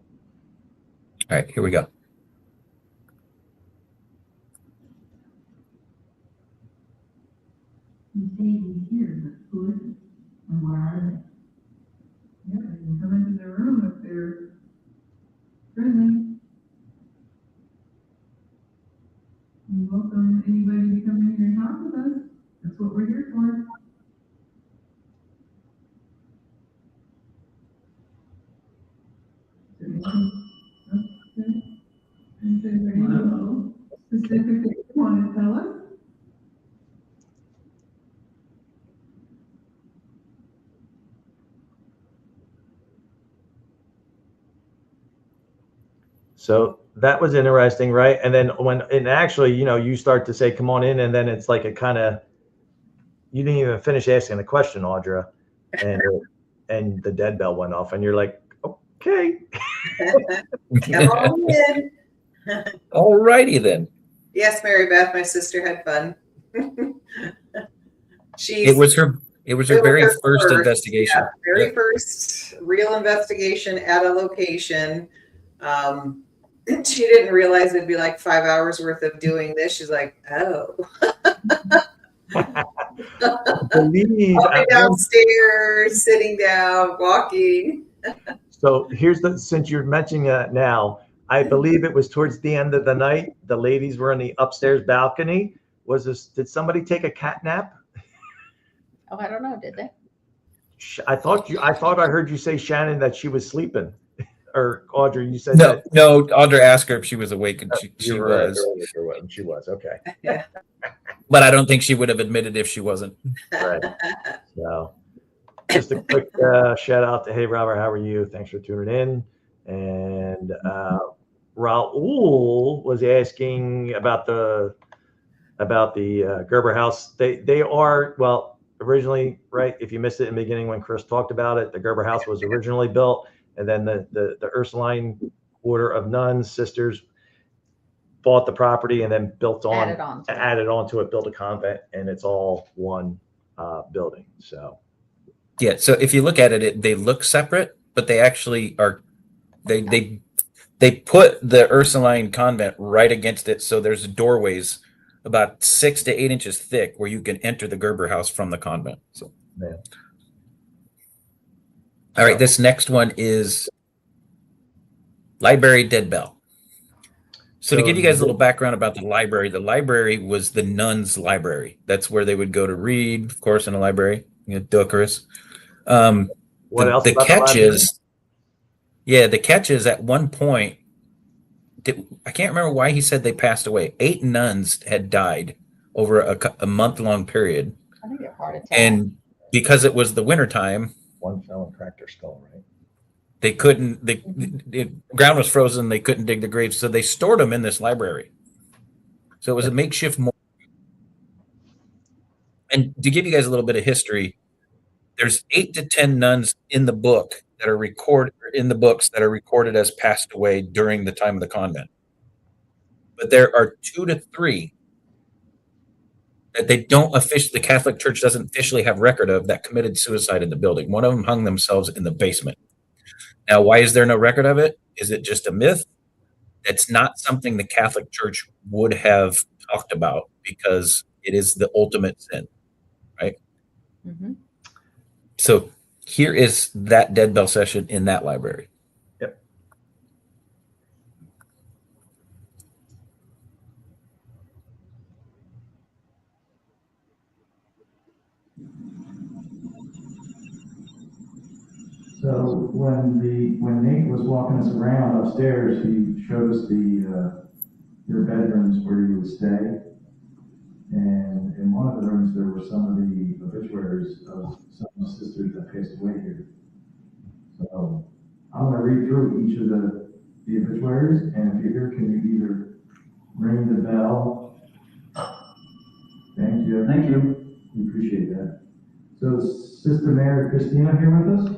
[SPEAKER 3] All right, here we go.
[SPEAKER 8] You say he's here, but who is it? And where are they? Yeah, they can come into the room if they're friendly. You welcome anybody to come in here and talk with us. That's what we're here for. Is there anything specific that you want to tell us?
[SPEAKER 4] So that was interesting, right? And then actually, you start to say, come on in, and then it's like you didn't even finish asking the question, Audra, and the dead bell went off, and you're like, okay.
[SPEAKER 1] Come on in.
[SPEAKER 3] All righty then.
[SPEAKER 1] Yes, Mary Beth, my sister, had fun.
[SPEAKER 3] It was her very first investigation.
[SPEAKER 1] Yeah, very first real investigation at a location. She didn't realize it'd be like 5 hours worth of doing this. She's like, oh. Downstairs, sitting down, walking.
[SPEAKER 4] So since you're mentioning that now, I believe it was towards the end of the night. The ladies were in the upstairs balcony. Did somebody take a cat nap?
[SPEAKER 5] Oh, I don't know. Did they?
[SPEAKER 4] I thought I heard you say, Shannon, that she was sleeping. Or Audrey, you said
[SPEAKER 3] no. Audra asked her if she was awake, and she was.
[SPEAKER 4] She was, okay.
[SPEAKER 1] Yeah.
[SPEAKER 3] But I don't think she would have admitted if she wasn't.
[SPEAKER 4] Right. So, just a quick shout out to, hey Robert, how are you? Thanks for tuning in. And Raul was asking about the Gerber House. They are, well, originally, right? If you missed it in the beginning when Chris talked about it, the Gerber House was originally built. And then the Ursuline Order of Nuns, sisters, bought the property and then added on to it, built a convent, and it's all one building. So,
[SPEAKER 3] yeah. So if you look at it, they look separate, but they actually are. They put the Ursuline convent right against it, so there's doorways about 6 to 8 inches thick where you can enter the Gerber House from the convent. So,
[SPEAKER 4] yeah.
[SPEAKER 3] All right, this next one is Library Dead Bell. So to give you guys a little background about the library was the nuns' library. That's where they would go to read, of course, in a library. Decorous.
[SPEAKER 4] What else?
[SPEAKER 3] The catch is, the catch is at one point, I can't remember why he said they passed away. 8 nuns had died over a month-long period.
[SPEAKER 5] I think they're heart attack.
[SPEAKER 3] And because it was the wintertime,
[SPEAKER 4] one fell and cracked her skull, right?
[SPEAKER 3] They couldn't, the ground was frozen. They couldn't dig the graves. So they stored them in this library. So it was a makeshift. And to give you guys a little bit of history, there's 8 to 10 nuns in the book that are recorded as passed away during the time of the convent. But there are 2 to 3 that the Catholic Church doesn't officially have record of that committed suicide in the building. One of them hung themselves in the basement. Now, why is there no record of it? Is it just a myth? It's not something the Catholic Church would have talked about because it is the ultimate sin, right?
[SPEAKER 5] Mm-hmm.
[SPEAKER 3] So here is that dead bell session in that library.
[SPEAKER 4] Yep.
[SPEAKER 9] So when Nate was walking us around upstairs, he showed us your bedrooms where you would stay. And in one of the rooms, there were some of the obituaries of some sisters that passed away here. So I'm going to read through each of the obituaries, and if you're here, can you either ring the bell good.
[SPEAKER 7] Thank you.
[SPEAKER 9] We appreciate that. So is Sister Mary Christina here with us?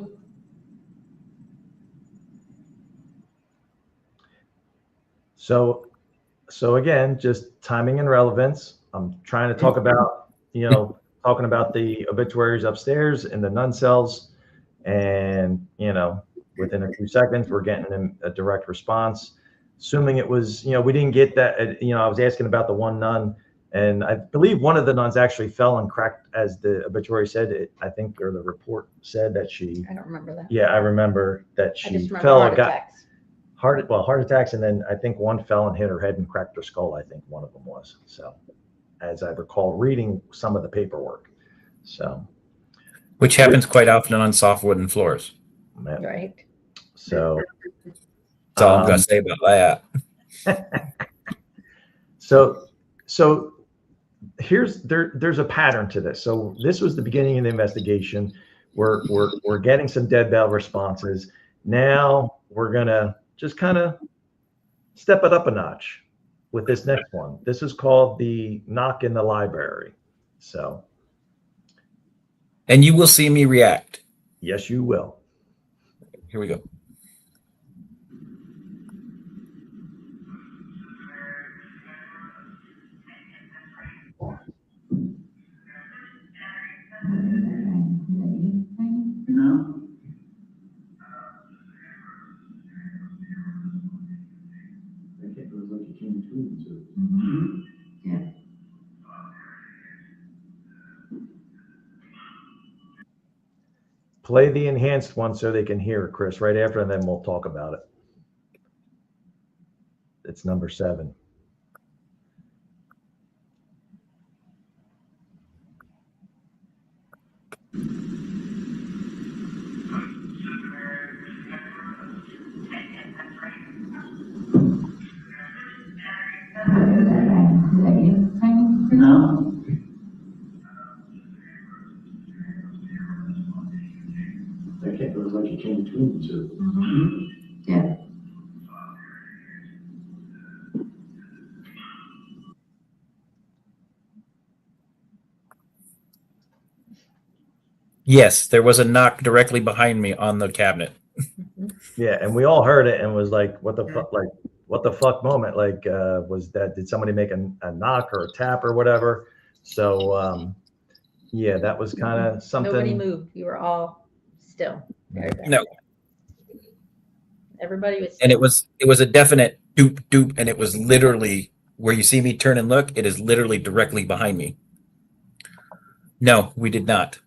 [SPEAKER 4] So again, just timing and relevance. I'm trying to talk about, talking about the obituaries upstairs in the nun cells. And, within a few seconds, we're getting a direct response. Assuming it was, we didn't get that, I was asking about the one nun, and I believe one of the nuns actually fell and cracked, as the obituary said, I think, or the report said that she.
[SPEAKER 5] I don't remember that.
[SPEAKER 4] Yeah, I remember that
[SPEAKER 5] I
[SPEAKER 4] she
[SPEAKER 5] just remember
[SPEAKER 4] fell
[SPEAKER 5] heart
[SPEAKER 4] and got
[SPEAKER 5] attacks.
[SPEAKER 4] heart attacks, and then I think one fell and hit her head and cracked her skull. I think one of them was. So, as I recall reading some of the paperwork. So,
[SPEAKER 3] Which happens quite often on soft wooden floors.
[SPEAKER 5] Right.
[SPEAKER 4] So,
[SPEAKER 3] That's all I'm going to say about that.
[SPEAKER 4] So there's a pattern to this. So this was the beginning of the investigation. We're getting some dead bell responses. Now we're gonna just kind of step it up a notch with this next one. This is called the knock in the library. So,
[SPEAKER 3] And you will see me react.
[SPEAKER 4] yes, you will.
[SPEAKER 3] Here we go.
[SPEAKER 7] No.
[SPEAKER 9] It was like you came between the two.
[SPEAKER 8] Yeah.
[SPEAKER 4] Play the enhanced one so they can hear it, Chris, right after, and then we'll talk about it. It's number 7.
[SPEAKER 7] No.
[SPEAKER 9] It was like you came between the two.
[SPEAKER 8] Yeah.
[SPEAKER 3] Yes, there was a knock directly behind me on the cabinet.
[SPEAKER 4] Yeah, and we all heard it and was like, what the fuck, like, what the fuck moment? Like, did somebody make a knock or a tap or whatever? So, yeah, that was kind of something.
[SPEAKER 5] Nobody moved. You were all still. Very bad.
[SPEAKER 3] No.
[SPEAKER 5] Everybody was.
[SPEAKER 3] And it was a definite doop doop, and it was literally where you see me turn and look, it is literally directly behind me. No, we did not.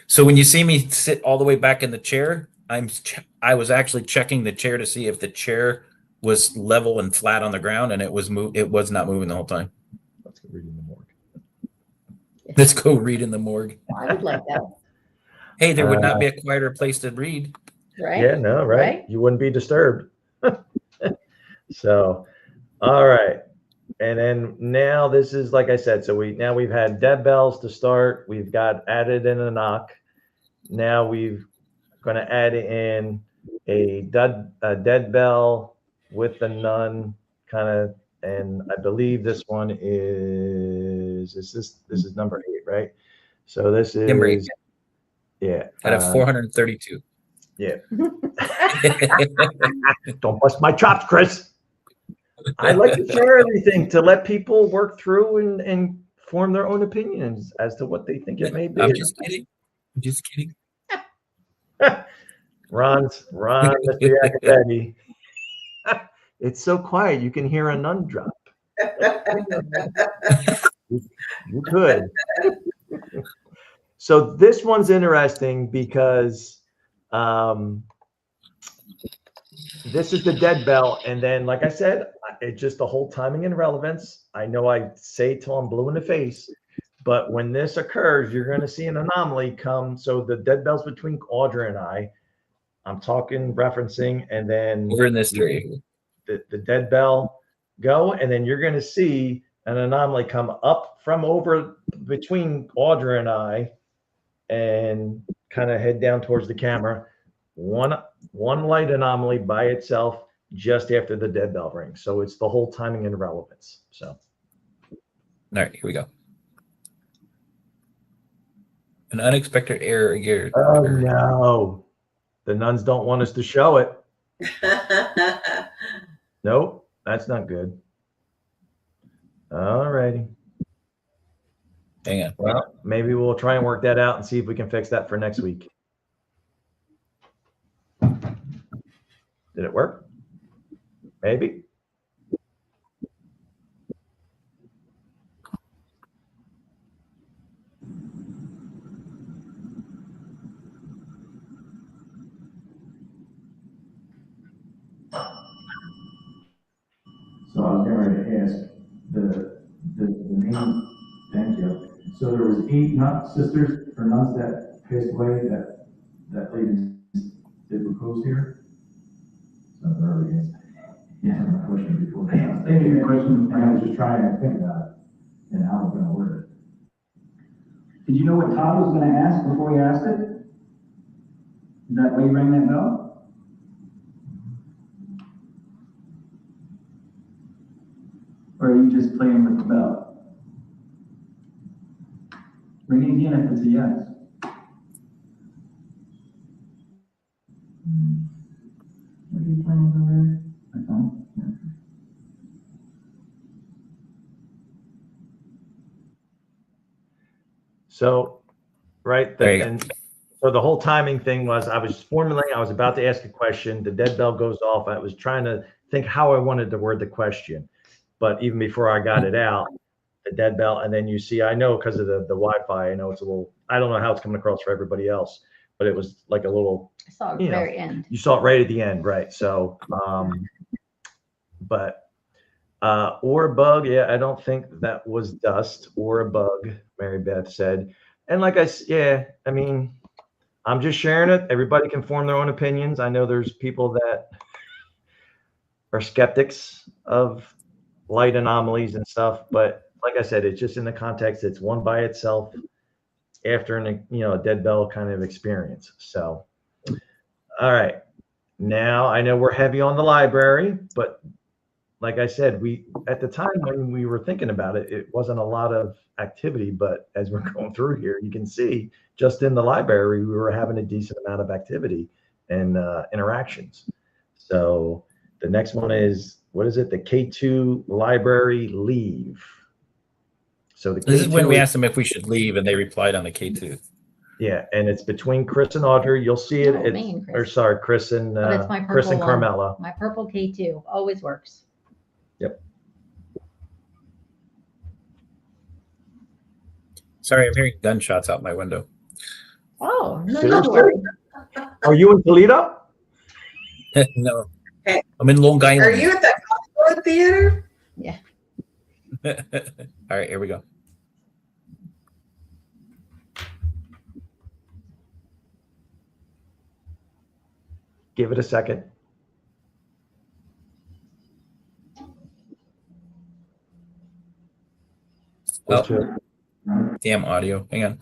[SPEAKER 3] So when you see me sit all the way back in the chair, I was actually checking the chair to see if the chair was level and flat on the ground, and it was not moving the whole time.
[SPEAKER 4] Let's go read in the morgue.
[SPEAKER 3] Let's go read in the morgue.
[SPEAKER 5] I would like that.
[SPEAKER 3] Hey, there would not be a quieter place to read.
[SPEAKER 5] Right?
[SPEAKER 4] Yeah, no, right?
[SPEAKER 5] Right?
[SPEAKER 4] You wouldn't be disturbed. So, all right. And then now this is, like I said, so we've had dead bells to start. We've got added in a knock. Now we've going to add in a dead bell with the nun kind of, and I believe this one this is number 8, right? So this is
[SPEAKER 3] Number 8.
[SPEAKER 4] Yeah.
[SPEAKER 3] Out of 432.
[SPEAKER 4] Yeah. Don't bust my chops, Chris. I like to share everything to let people work through and form their own opinions as to what they think it may be.
[SPEAKER 3] I'm just kidding. I'm just kidding.
[SPEAKER 4] Ron, Mr. Iacobetti. It's so quiet. You can hear a nun drop. You could. So this one's interesting because this is the dead bell. And then, like I said, it's just the whole timing and relevance. I know I say till I'm blue in the face, but when this occurs, you're going to see an anomaly come. So the dead bell's between Audra and I'm talking referencing, and then
[SPEAKER 3] Over in this tree.
[SPEAKER 4] the dead bell go, and then you're going to see an anomaly come up from over between Audra and I and kind of head down towards the camera. One light anomaly by itself just after the dead bell rings. So it's the whole timing and relevance. So.
[SPEAKER 3] All right, here we go. An unexpected error here.
[SPEAKER 4] Oh no, the nuns don't want us to show it. Nope, that's not good. All righty.
[SPEAKER 3] Hang on.
[SPEAKER 4] Well, maybe we'll try and work that out and see if we can fix that for next week. Did it work? Maybe.
[SPEAKER 9] So I was getting ready to ask the name. Thank you. So there was 8 sisters or nuns that passed away that lady did propose here. So there it is. Yeah, my question before. Thank you. Your question. And I was just trying to think about it and how we're going to word it.
[SPEAKER 10] Did you know what Todd was going to ask before you asked it? Is that why you rang that bell? Or are you just playing with the bell? Ring it again if it's a yes.
[SPEAKER 8] What are you planning on there?
[SPEAKER 10] My phone?
[SPEAKER 4] So, right,
[SPEAKER 3] There you
[SPEAKER 4] and so the whole timing thing was I was formulating, I was about to ask a question, the dead bell goes off. I was trying to think how I wanted to word the question. But even before I got it out, the dead bell, and then you see, I know because of the Wi-Fi, I know it's a little, I don't know how it's coming across for everybody else, but it was like a little,
[SPEAKER 5] I saw it at the very end.
[SPEAKER 4] you saw it right at the end, right? So, but or a bug, yeah, I don't think that was dust or a bug, Mary Beth said. And like I mean, I'm just sharing it. Everybody can form their own opinions. I know there's people that are skeptics of light anomalies and stuff, but like I said, it's just in the context, it's one by itself after a dead bell kind of experience. So, all right. Now I know we're heavy on the library, but like I said, at the time when we were thinking about it, it wasn't a lot of activity, but as we're going through here, you can see just in the library, we were having a decent amount of activity and interactions. So the next one is, what is it? The K2 library leave. So
[SPEAKER 3] This is when we asked them if we should leave, and they replied on the K2.
[SPEAKER 4] Yeah, and it's between Chris and Audrey. You'll see it.
[SPEAKER 5] Oh, me and Chris.
[SPEAKER 4] Or sorry, Chris and
[SPEAKER 5] But it's my
[SPEAKER 4] Chris and
[SPEAKER 5] purple one.
[SPEAKER 4] Carmela.
[SPEAKER 5] My purple K2 always works.
[SPEAKER 4] Yep.
[SPEAKER 3] Sorry, I'm hearing gunshots out my window.
[SPEAKER 5] Oh, no,
[SPEAKER 4] Seriously? Are you in Toledo?
[SPEAKER 3] No.
[SPEAKER 1] Hey.
[SPEAKER 3] I'm in Long Island.
[SPEAKER 1] Are you at the Collingwood Theater?
[SPEAKER 5] Yeah.
[SPEAKER 3] All right, here we go.
[SPEAKER 4] Give it a second.
[SPEAKER 3] Oh, damn audio. Hang on.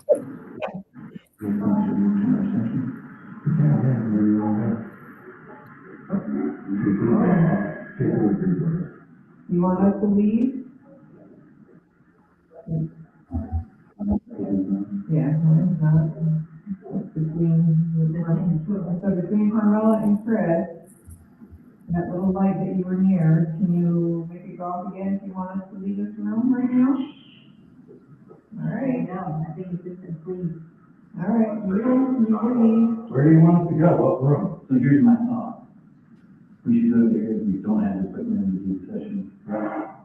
[SPEAKER 8] You want us to leave? Yeah, it's not. So between Carmela and Chris, that little light that you were near, can you make it go off again if you want us to leave this room right now? All right. No, I think it's just complete. All right, you can leave.
[SPEAKER 9] Where do you want us to go? What room?
[SPEAKER 10] So here's my thought. We should go there if we don't have equipment in the session, so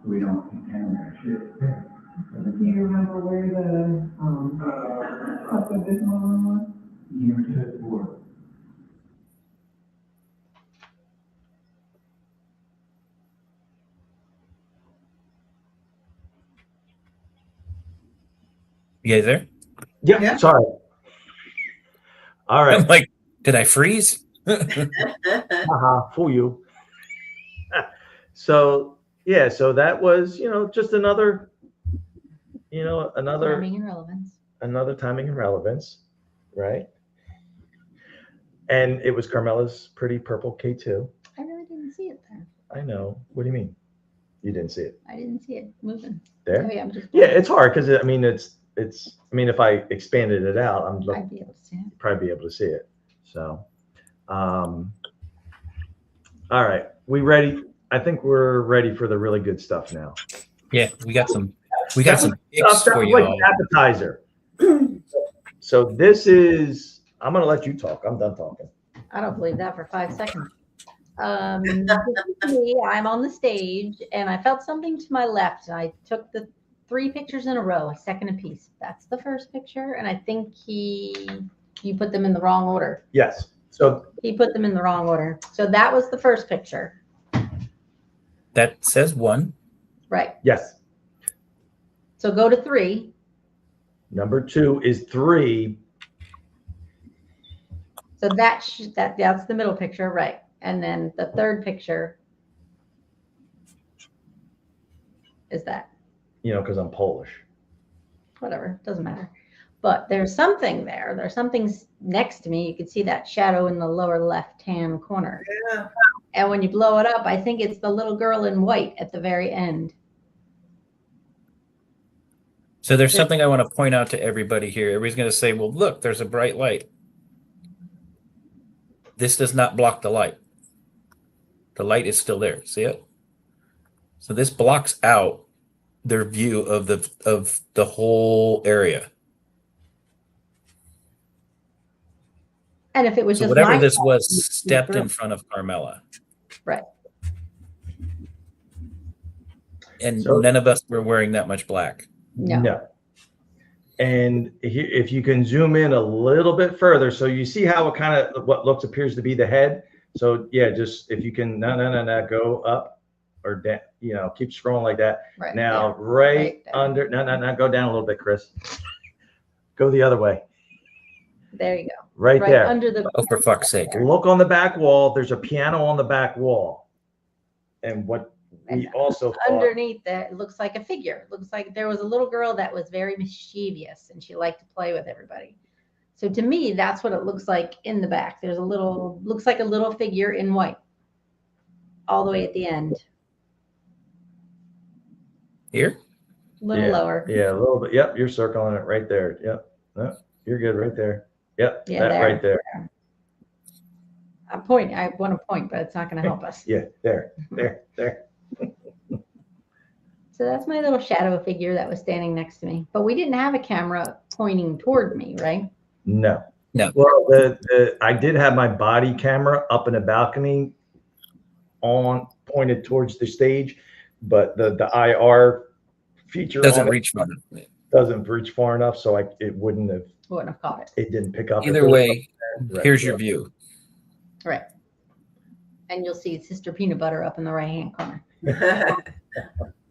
[SPEAKER 10] we don't contaminate shit.
[SPEAKER 8] Do you remember where the, baptismal room was?
[SPEAKER 10] Here to the board.
[SPEAKER 3] You guys there?
[SPEAKER 4] Yeah,
[SPEAKER 1] Yeah.
[SPEAKER 4] sorry. All right.
[SPEAKER 3] I'm like, did I freeze?
[SPEAKER 4] Fool you. So yeah, so that was, just another
[SPEAKER 5] Timing and relevance.
[SPEAKER 4] another timing and relevance, right? And it was Carmela's pretty purple K2.
[SPEAKER 5] I really didn't see it there.
[SPEAKER 4] I know. What do you mean? You didn't see it
[SPEAKER 5] I didn't see it moving.
[SPEAKER 4] there?
[SPEAKER 5] Oh, yeah, I'm just.
[SPEAKER 4] Yeah, it's hard because it's it's, I mean, if I expanded it out,
[SPEAKER 5] I'd be able to see it.
[SPEAKER 4] probably be able to see it. So, all right, we ready? I think we're ready for the really good stuff now.
[SPEAKER 3] Yeah, we got some picks
[SPEAKER 4] That
[SPEAKER 3] for
[SPEAKER 4] was
[SPEAKER 3] you
[SPEAKER 4] like
[SPEAKER 3] all.
[SPEAKER 4] an appetizer. So this is, I'm going to let you talk. I'm done talking.
[SPEAKER 5] I don't believe that for 5 seconds. This is me. I'm on the stage, and I felt something to my left, and I took the 3 pictures in a row, a second apiece. That's the first picture, and I think you put them in the wrong order.
[SPEAKER 4] Yes. So
[SPEAKER 5] He put them in the wrong order. So that was the first picture.
[SPEAKER 3] That says 1.
[SPEAKER 5] Right.
[SPEAKER 4] yes,
[SPEAKER 5] So go to 3.
[SPEAKER 4] number 2 is 3.
[SPEAKER 5] So that's the middle picture, right? And then the third picture is that.
[SPEAKER 4] You know, because I'm Polish.
[SPEAKER 5] Whatever, doesn't matter. But there's something there. There's something next to me. You can see that shadow in the lower left-hand corner.
[SPEAKER 1] Yeah.
[SPEAKER 5] And when you blow it up, I think it's the little girl in white at the very end.
[SPEAKER 3] So there's something I want to point out to everybody here. Everybody's going to say, well, look, there's a bright light. This does not block the light. The light is still there. See it? So this blocks out their view of the whole area.
[SPEAKER 5] And if it was
[SPEAKER 3] So
[SPEAKER 5] just
[SPEAKER 3] whatever
[SPEAKER 5] my
[SPEAKER 3] this
[SPEAKER 5] fault,
[SPEAKER 3] was
[SPEAKER 5] you'd see
[SPEAKER 3] stepped
[SPEAKER 5] through.
[SPEAKER 3] in front of Carmela.
[SPEAKER 5] Right.
[SPEAKER 3] And
[SPEAKER 4] So-
[SPEAKER 3] none of us were wearing that much black.
[SPEAKER 5] No.
[SPEAKER 4] And if you can zoom in a little bit further, so you see how it kind of what appears to be the head. So yeah, just if you can go up or down, you know, keep scrolling like that.
[SPEAKER 5] Right.
[SPEAKER 4] Now,
[SPEAKER 5] there.
[SPEAKER 4] right
[SPEAKER 5] Right there.
[SPEAKER 4] under, go down a little bit, Chris. Go the other way.
[SPEAKER 5] There you go.
[SPEAKER 4] Right there.
[SPEAKER 5] Under the.
[SPEAKER 3] Oh, for fuck's sake.
[SPEAKER 4] Look on the back wall. There's a piano on the back wall. And what we also thought,
[SPEAKER 5] Underneath that, it looks like a figure. It looks like there was a little girl that was very mischievous and she liked to play with everybody. So to me, that's what it looks like in the back. There's looks like a little figure in white all the way at the end.
[SPEAKER 3] Here?
[SPEAKER 5] A little
[SPEAKER 4] Yeah,
[SPEAKER 5] lower.
[SPEAKER 4] yeah, a little bit. Yep, you're circling it right there. Yep. No, you're good right there. Yep,
[SPEAKER 5] Yeah,
[SPEAKER 4] that
[SPEAKER 5] there.
[SPEAKER 4] right there.
[SPEAKER 5] I want to point, but it's not going to help us.
[SPEAKER 4] Yeah, there.
[SPEAKER 5] So that's my little shadow figure that was standing next to me. But we didn't have a camera pointing toward me, right?
[SPEAKER 4] No.
[SPEAKER 3] No.
[SPEAKER 4] Well, I did have my body camera up in a balcony pointed towards the stage, but the IR feature
[SPEAKER 3] Doesn't
[SPEAKER 4] on it
[SPEAKER 3] reach far.
[SPEAKER 4] doesn't reach far enough, so it wouldn't have
[SPEAKER 5] Caught it.
[SPEAKER 4] it didn't pick up.
[SPEAKER 3] Either way,
[SPEAKER 4] Right.
[SPEAKER 3] here's your view.
[SPEAKER 5] Right. And you'll see Sister Peanut Butter up in the right-hand corner.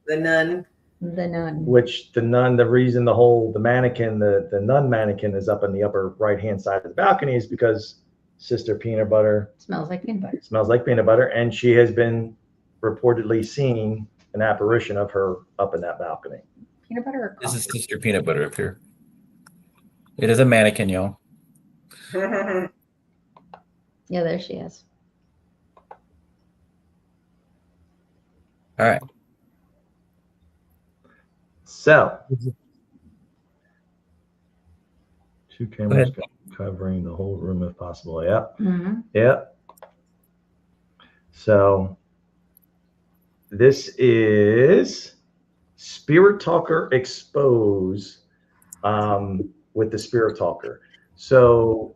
[SPEAKER 1] The nun.
[SPEAKER 5] The nun.
[SPEAKER 4] Which the nun, the reason the mannequin, the nun mannequin is up in the upper right-hand side of the balcony is because Sister Peanut Butter
[SPEAKER 5] Smells like peanut butter.
[SPEAKER 4] smells like peanut butter, and she has been reportedly seeing an apparition of her up in that balcony.
[SPEAKER 5] Peanut butter or
[SPEAKER 3] This
[SPEAKER 5] coffee?
[SPEAKER 3] is Sister Peanut Butter up here. It is a mannequin, y'all.
[SPEAKER 5] Yeah, there she is.
[SPEAKER 3] All right.
[SPEAKER 4] So, 2 cameras covering the whole room if possible. Yep.
[SPEAKER 5] Mm-hmm.
[SPEAKER 4] Yep. So, this is Spirit Talker Expose with the Spirit Talker. So,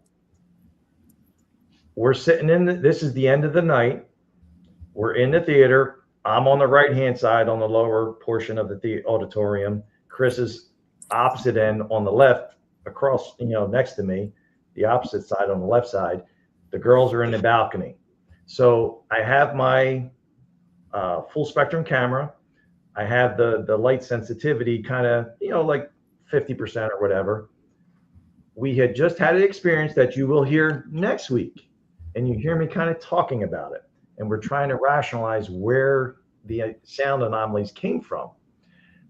[SPEAKER 4] we're sitting this is the end of the night. We're in the theater. I'm on the right-hand side on the lower portion of the auditorium. Chris is opposite end on the left, across, next to me, the opposite side on the left side. The girls are in the balcony. So I have my full spectrum camera. I have the light sensitivity kind of, like 50% or whatever. We had just had an experience that you will hear next week, and you hear me kind of talking about it. And we're trying to rationalize where the sound anomalies came from.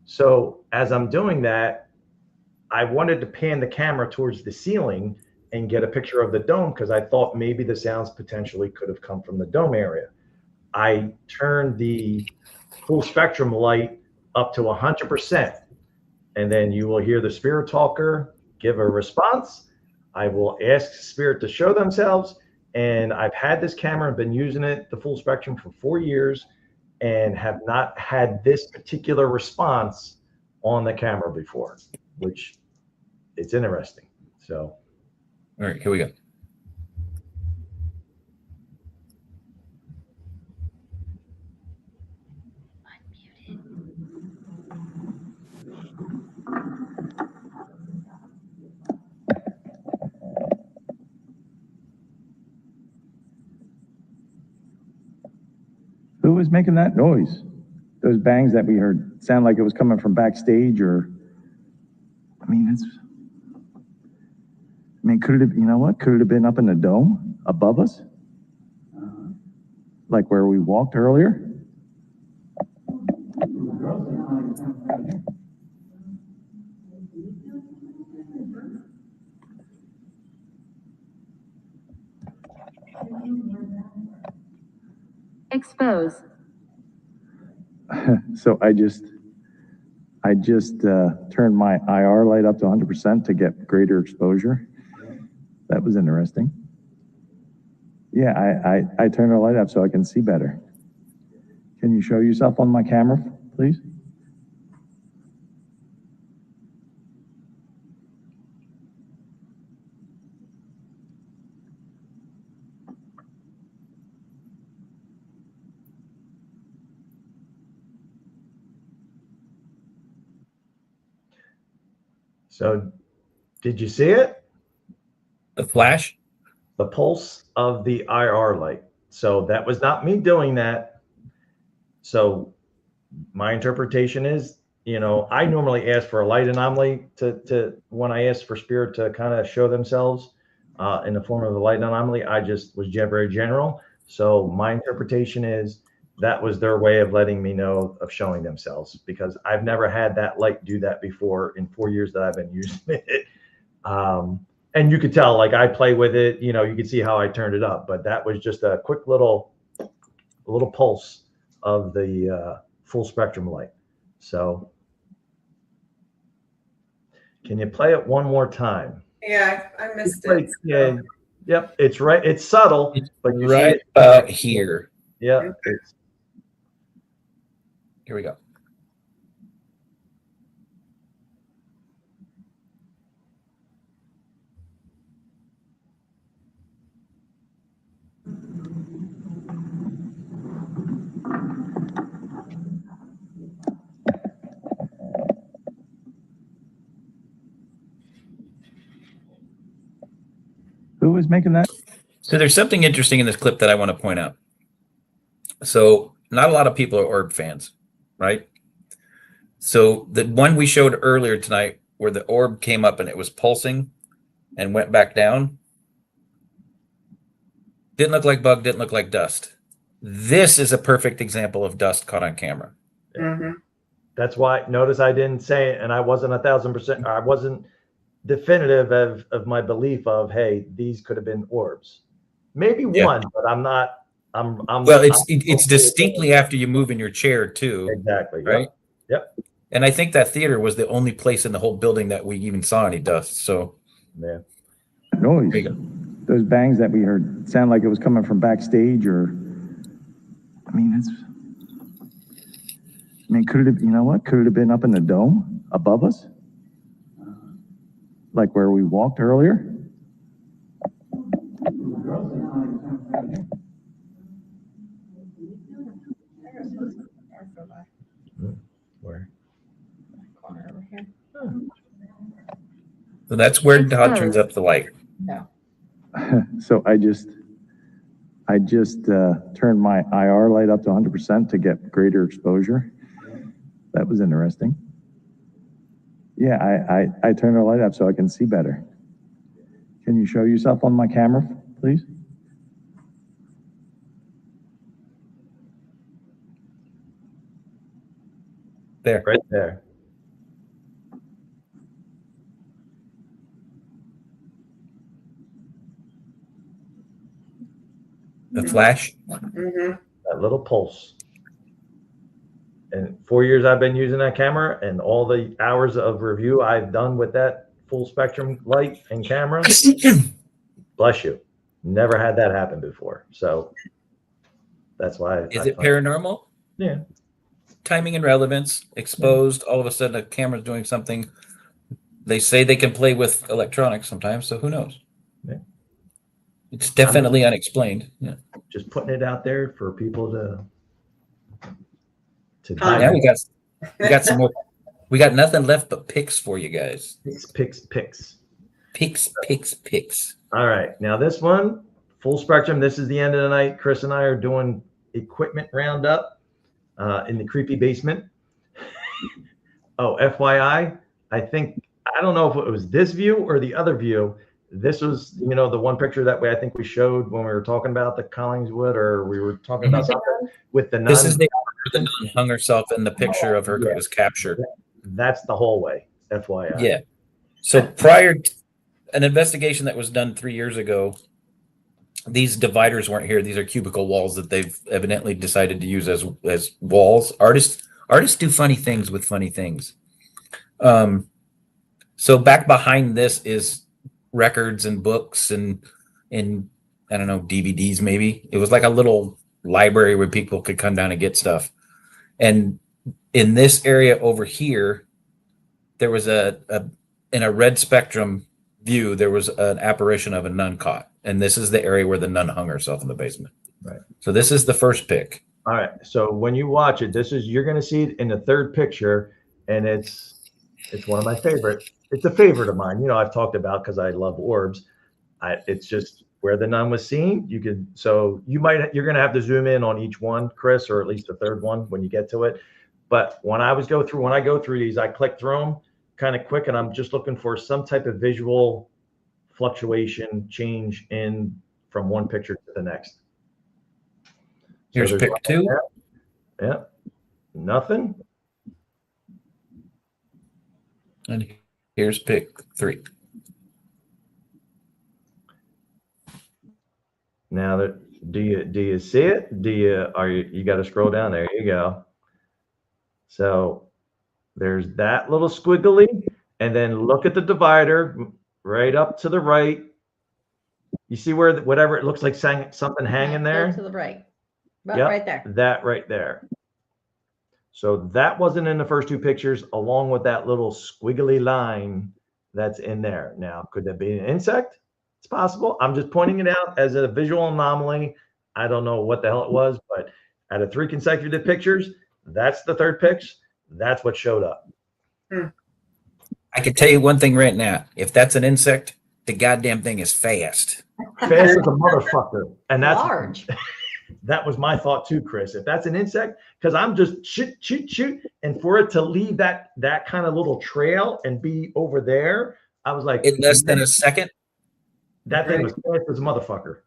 [SPEAKER 4] So as I'm doing that, I wanted to pan the camera towards the ceiling and get a picture of the dome because I thought maybe the sounds potentially could have come from the dome area. I turned the full spectrum light up to 100%. and then you will hear the spirit talker give a response. I will ask spirit to show themselves, and I've had this camera and been using it the full spectrum for 4 years and have not had this particular response on the camera before, which it's interesting. So,
[SPEAKER 3] all right, here we go.
[SPEAKER 9] Who was making that noise? Those bangs that we heard sound like it was coming from backstage, or, I mean, could it have, you know what? Could it have been up in the dome above us? Like where we walked earlier?
[SPEAKER 11] Expose.
[SPEAKER 9] So I just turned my IR light up to 100% to get greater exposure. That was interesting. Yeah, I turned the light up so I can see better. Can you show yourself on my camera, please?
[SPEAKER 4] so did you see it?
[SPEAKER 3] The flash?
[SPEAKER 4] The pulse of the IR light. So that was not me doing that. So my interpretation is, you know, I normally ask for a light anomaly to when I ask for spirit to kind of show themselves in the form of a light anomaly. I just was very general. So my interpretation is that was their way of letting me know of showing themselves, because I've never had that light do that before in 4 years that I've been using it. And you could tell, like, I play with it, you know, you can see how I turned it up, but that was just a quick little pulse of the full spectrum light. So can you play it one more time?
[SPEAKER 1] Yeah, I missed it.
[SPEAKER 4] Yeah. Yep. It's right. It's subtle, but you
[SPEAKER 3] Right
[SPEAKER 4] see it
[SPEAKER 3] about here.
[SPEAKER 4] Yeah.
[SPEAKER 3] Here we go.
[SPEAKER 9] Who was making that?
[SPEAKER 3] So there's something interesting in this clip that I want to point out. So not a lot of people are orb fans, right? So the one we showed earlier tonight where the orb came up and it was pulsing and went back down, didn't look like bug, didn't look like dust. This is a perfect example of dust caught on camera.
[SPEAKER 1] Mm-hmm.
[SPEAKER 4] That's why, notice I didn't say it, and I wasn't 1,000%, I wasn't definitive of my belief of, hey, these could have been orbs. Maybe one, but I'm not,
[SPEAKER 3] well, it's distinctly after you move in your chair too.
[SPEAKER 4] Exactly.
[SPEAKER 3] Right.
[SPEAKER 4] Yep.
[SPEAKER 3] And I think that theater was the only place in the whole building that we even saw any dust. So
[SPEAKER 4] yeah.
[SPEAKER 9] Noise.
[SPEAKER 3] There you go.
[SPEAKER 9] Those bangs that we heard sound like it was coming from backstage, or, I mean, could it have, you know what? Could it have been up in the dome above us? Like where we walked earlier?
[SPEAKER 4] Where?
[SPEAKER 3] So that's where Todd turns up the light.
[SPEAKER 9] So I just turned my IR light up to 100% to get greater exposure. That was interesting. Yeah, I turned the light up so I can see better. Can you show yourself on my camera, please?
[SPEAKER 3] There.
[SPEAKER 4] Right there.
[SPEAKER 3] The flash.
[SPEAKER 1] Mm-hmm.
[SPEAKER 4] That little pulse. And 4 years I've been using that camera, and all the hours of review I've done with that full spectrum light and camera, bless you, never had that happen before. So that's why.
[SPEAKER 3] Is it paranormal?
[SPEAKER 4] Yeah.
[SPEAKER 3] Timing and relevance, exposed, all of a sudden a camera's doing something. They say they can play with electronics sometimes, so who knows?
[SPEAKER 4] Yeah.
[SPEAKER 3] It's definitely unexplained. Yeah.
[SPEAKER 4] Just putting it out there for people to
[SPEAKER 3] Yeah, we got some more. We got nothing left but picks for you guys. Picks.
[SPEAKER 4] All right. Now this one, full spectrum. This is the end of the night. Chris and I are doing equipment roundup in the creepy basement. Oh, FYI, I don't know if it was this view or the other view. This was, the one picture that I think we showed when we were talking about the Collingwood, or we were talking about something with the nun.
[SPEAKER 3] This is the nun hung herself in the picture of her was captured.
[SPEAKER 4] That's the hallway, FYI.
[SPEAKER 3] Yeah. So prior to an investigation that was done 3 years ago, these dividers weren't here. These are cubicle walls that they've evidently decided to use as walls. Artists do funny things with funny things. So back behind this is records and books and I don't know, DVDs maybe. It was like a little library where people could come down and get stuff. And in this area over here, there was in a red spectrum view, there was an apparition of a nun caught. And this is the area where the nun hung herself in the basement.
[SPEAKER 4] Right.
[SPEAKER 3] So this is the first pick.
[SPEAKER 4] All right. So when you watch it, you're going to see it in the third picture, and it's one of my favorite. It's a favorite of mine. I've talked about because I love orbs. It's just where the nun was seen. You're going to have to zoom in on each one, Chris, or at least the third one when you get to it. But when I go through these, I click through them kind of quick, and I'm just looking for some type of visual fluctuation change from one picture to the next.
[SPEAKER 3] Here's pick 2.
[SPEAKER 4] Yeah. Nothing.
[SPEAKER 3] And here's pick 3.
[SPEAKER 4] Now do you see it? You got to scroll down. There you go. So there's that little squiggly, and then look at the divider right up to the right. You see where whatever it looks like something hanging there?
[SPEAKER 5] To the right.
[SPEAKER 4] Yep,
[SPEAKER 5] Right there.
[SPEAKER 4] That right there. So that wasn't in the first two pictures, along with that little squiggly line that's in there. Now, could that be an insect? It's possible. I'm just pointing it out as a visual anomaly. I don't know what the hell it was, but out of 3 consecutive pictures, that's the third picture. That's what showed up.
[SPEAKER 3] I can tell you one thing right now. If that's an insect, the goddamn thing is fast.
[SPEAKER 4] Fast as a motherfucker. And that's
[SPEAKER 5] large.
[SPEAKER 4] That was my thought too, Chris. If that's an insect, because I'm just shoot, and for it to leave that kind of little trail and be over there, I was like,
[SPEAKER 3] in less than a second.
[SPEAKER 4] That thing was fast as a motherfucker.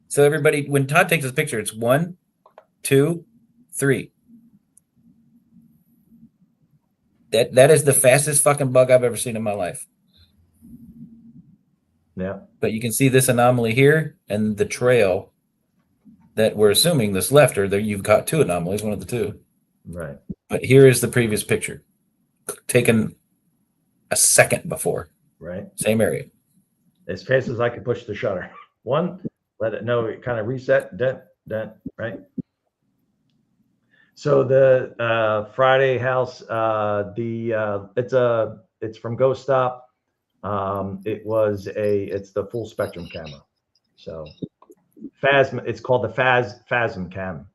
[SPEAKER 3] So everybody, when Todd takes his picture, it's 1, 2, 3. That is the fastest fucking bug I've ever seen in my life.
[SPEAKER 4] Yeah.
[SPEAKER 3] But you can see this anomaly here and the trail that we're assuming this left, or there you've got 2 anomalies, one of the 2.
[SPEAKER 4] Right.
[SPEAKER 3] But here is the previous picture, taken a second before.
[SPEAKER 4] Right.
[SPEAKER 3] Same area.
[SPEAKER 4] As fast as I could push the shutter. 1, let it know it kind of reset, dent, right? So the Friday house, it's from Ghost Stop. It's the full spectrum camera. So Phasm, it's called the Phasm cam.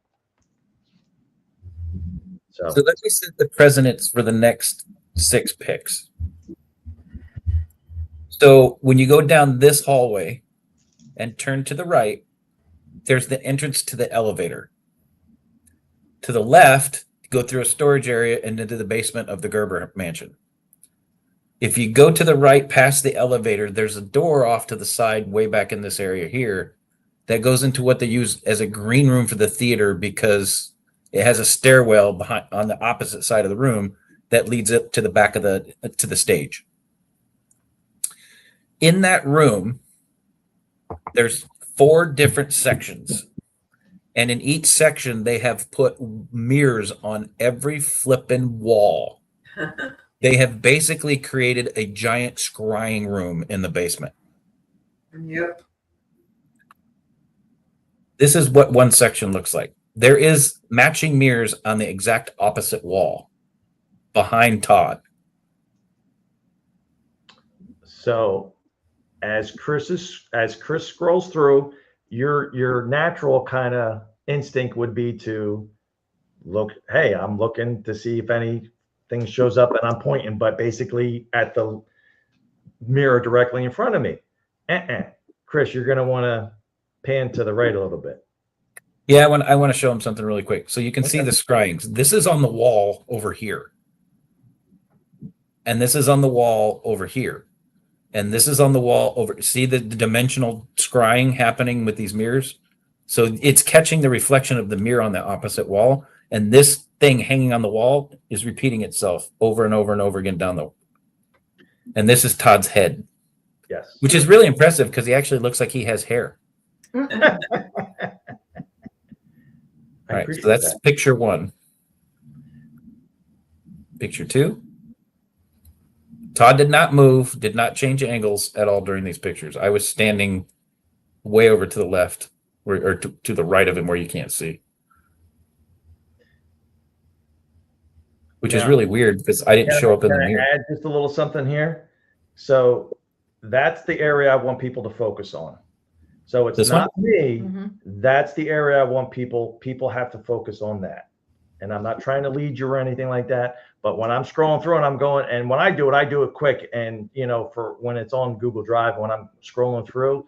[SPEAKER 4] So
[SPEAKER 3] let me set the precedents for the next 6 picks. So when you go down this hallway and turn to the right, there's the entrance to the elevator. To the left, go through a storage area and into the basement of the Gerber mansion. If you go to the right past the elevator, there's a door off to the side way back in this area here that goes into what they use as a green room for the theater, because it has a stairwell behind on the opposite side of the room that leads up to the back of the stage. In that room, there's 4 different sections, And in each section, they have put mirrors on every flippin' wall. They have basically created a giant scrying room in the basement.
[SPEAKER 1] Yep.
[SPEAKER 3] This is what one section looks like. There is matching mirrors on the exact opposite wall behind Todd.
[SPEAKER 4] So as Chris scrolls through, your natural kind of instinct would be to look, hey, I'm looking to see if anything shows up and I'm pointing, but basically at the mirror directly in front of me. Chris, you're going to want to pan to the right a little bit.
[SPEAKER 3] Yeah, I want to show him something really quick. So you can see the scryings. This is on the wall over here. And this is on the wall over here. And this is on the wall over. See the dimensional scrying happening with these mirrors? So it's catching the reflection of the mirror on the opposite wall. And this thing hanging on the wall is repeating itself over and over and over again down the. And this is Todd's head.
[SPEAKER 4] Yes.
[SPEAKER 3] Which is really impressive because he actually looks like he has hair. All right, so that's picture one. Picture two. Todd did not move, did not change angles at all during these pictures. I was standing way over to the left or to the right of him where you can't see. Which is really weird because I didn't show up in the mirror.
[SPEAKER 4] Add just a little something here. So that's the area I want people to focus on. So it's
[SPEAKER 3] This
[SPEAKER 4] not
[SPEAKER 3] one?
[SPEAKER 4] me.
[SPEAKER 5] Mm-hmm.
[SPEAKER 4] That's the area I want people have to focus on that. And I'm not trying to lead you or anything like that. But when I'm scrolling through and I'm going, and when I do it quick. And, you know, for when it's on Google Drive, when I'm scrolling through,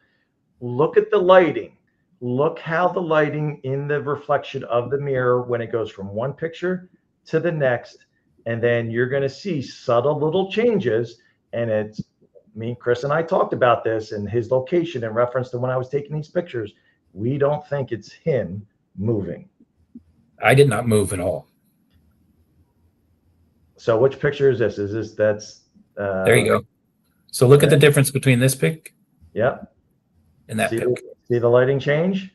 [SPEAKER 4] look at the lighting. Look how the lighting in the reflection of the mirror, when it goes from one picture to the next, and then you're going to see subtle little changes. And it's me, Chris, and I talked about this and his location in reference to when I was taking these pictures. We don't think it's him moving.
[SPEAKER 3] I did not move at all.
[SPEAKER 4] So which picture is this? That's
[SPEAKER 3] there you go. So look at the difference between this pic.
[SPEAKER 4] Yep.
[SPEAKER 3] And that pic.
[SPEAKER 4] See the lighting change?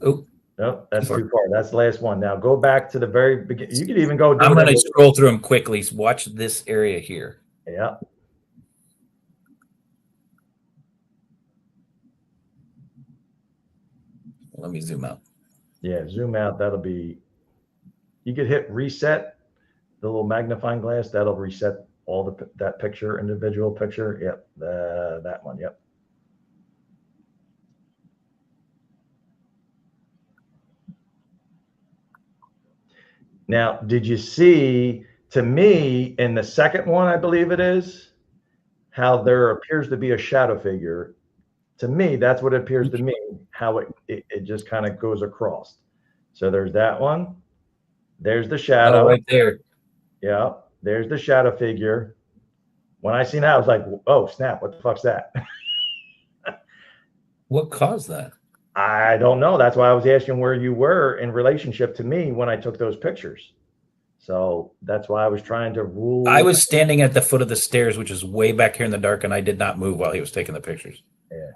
[SPEAKER 3] Oh.
[SPEAKER 4] Nope, that's too far. That's the last one. Now go back to the very beginning. You could even go.
[SPEAKER 3] I'm going to scroll through them quickly. Watch this area here.
[SPEAKER 4] Yeah.
[SPEAKER 3] Let me zoom out.
[SPEAKER 4] Yeah, zoom out. That'll be, you could hit reset, the little magnifying glass. That'll reset all that picture, individual picture. Yep, that one. Yep. Now, did you see, to me, in the second one, I believe it is, how there appears to be a shadow figure? To me, that's what it appears to me, how it just kind of goes across. So there's that one. There's the shadow.
[SPEAKER 3] Oh, right there.
[SPEAKER 4] Yeah, there's the shadow figure. When I seen that, I was like, oh, snap, what the fuck's that?
[SPEAKER 3] What caused that?
[SPEAKER 4] I don't know. That's why I was asking where you were in relationship to me when I took those pictures. So that's why I was trying to rule.
[SPEAKER 3] I was standing at the foot of the stairs, which is way back here in the dark, and I did not move while he was taking the pictures.
[SPEAKER 4] Yeah.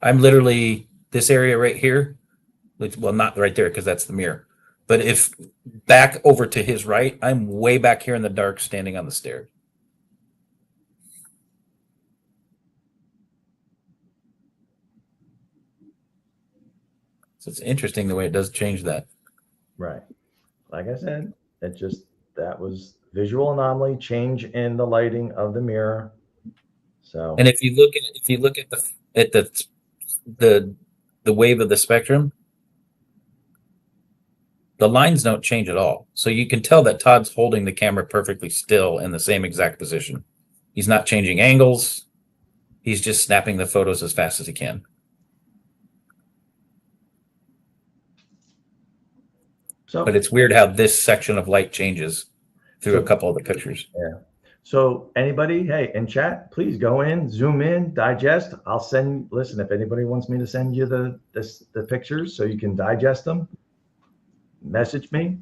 [SPEAKER 3] I'm literally this area right here. Well, not right there because that's the mirror. But if back over to his right, I'm way back here in the dark standing on the stairs. So it's interesting the way it does change that.
[SPEAKER 4] Right. Like I said, that was visual anomaly, change in the lighting of the mirror. So,
[SPEAKER 3] and if you look at the wave of the spectrum, the lines don't change at all. So you can tell that Todd's holding the camera perfectly still in the same exact position. He's not changing angles. He's just snapping the photos as fast as he can.
[SPEAKER 4] So,
[SPEAKER 3] but it's weird how this section of light changes through a couple of the pictures.
[SPEAKER 4] Yeah. So anybody, hey, in chat, please go in, zoom in, digest. I'll send, listen, if anybody wants me to send you the pictures so you can digest them, message me.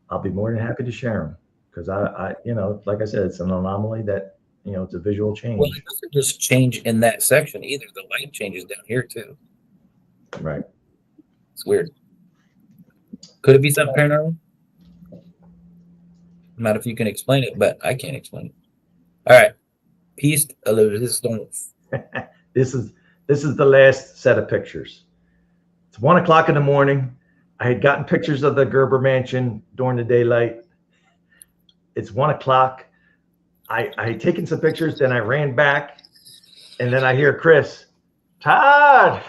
[SPEAKER 4] I'll be more than happy to share them. Because I, you know, like I said, it's an anomaly that, you know, it's a visual change.
[SPEAKER 3] Well, it doesn't just change in that section either. The light changes down here too.
[SPEAKER 4] Right.
[SPEAKER 3] It's weird. Could it be something paranormal? Not if you can explain it, but I can't explain it. All right. Piece of resistance.
[SPEAKER 4] This is the last set of pictures. It's 1 o'clock in the morning. I had gotten pictures of the Gerber mansion during the daylight. It's 1 o'clock. I had taken some pictures, then I ran back, and then I hear Chris, Todd,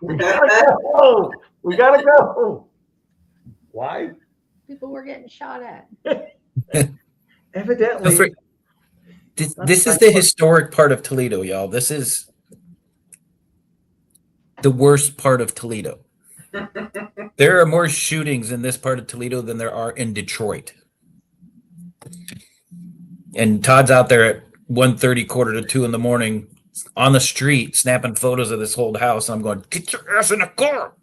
[SPEAKER 4] we gotta go. We gotta go. Why?
[SPEAKER 5] People were getting shot at.
[SPEAKER 4] Evidently.
[SPEAKER 3] This is the historic part of Toledo, y'all. This is the worst part of Toledo. There are more shootings in this part of Toledo than there are in Detroit. And Todd's out there at 1:30, 1:45 in the morning on the street snapping photos of this old house. I'm going, get your ass in the car.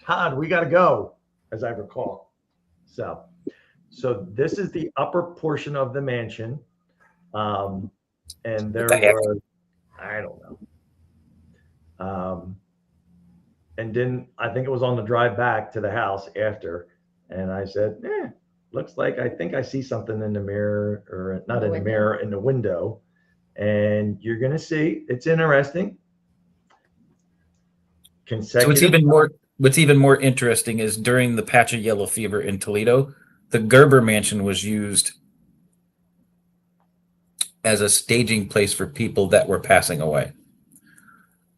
[SPEAKER 4] Todd, we got to go, as I recall. So this is the upper portion of the mansion. And there was, I don't know. And then I think it was on the drive back to the house after. And I said, looks like I think I see something in the mirror, or not in the mirror, in the window. And you're going to see, it's interesting.
[SPEAKER 3] So what's even more interesting is during the patch of yellow fever in Toledo, the Gerber mansion was used as a staging place for people that were passing away.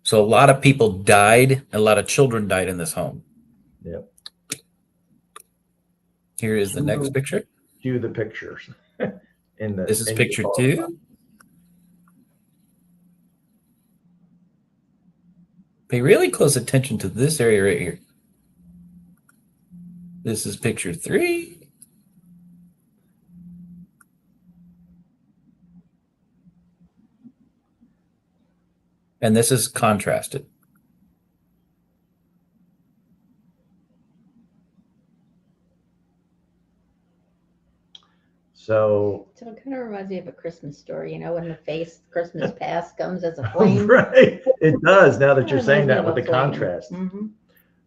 [SPEAKER 3] So a lot of people died, a lot of children died in this home.
[SPEAKER 4] Yep.
[SPEAKER 3] Here is the next picture.
[SPEAKER 4] Cue the pictures.
[SPEAKER 3] This is picture 2. Pay really close attention to this area right here. This is picture 3. And this is contrasted.
[SPEAKER 4] So
[SPEAKER 5] it kind of reminds me of a Christmas story, you know, when the Christmas past comes as a flame.
[SPEAKER 4] Right. It does, now that you're saying that, with the contrast.
[SPEAKER 5] Mm-hmm.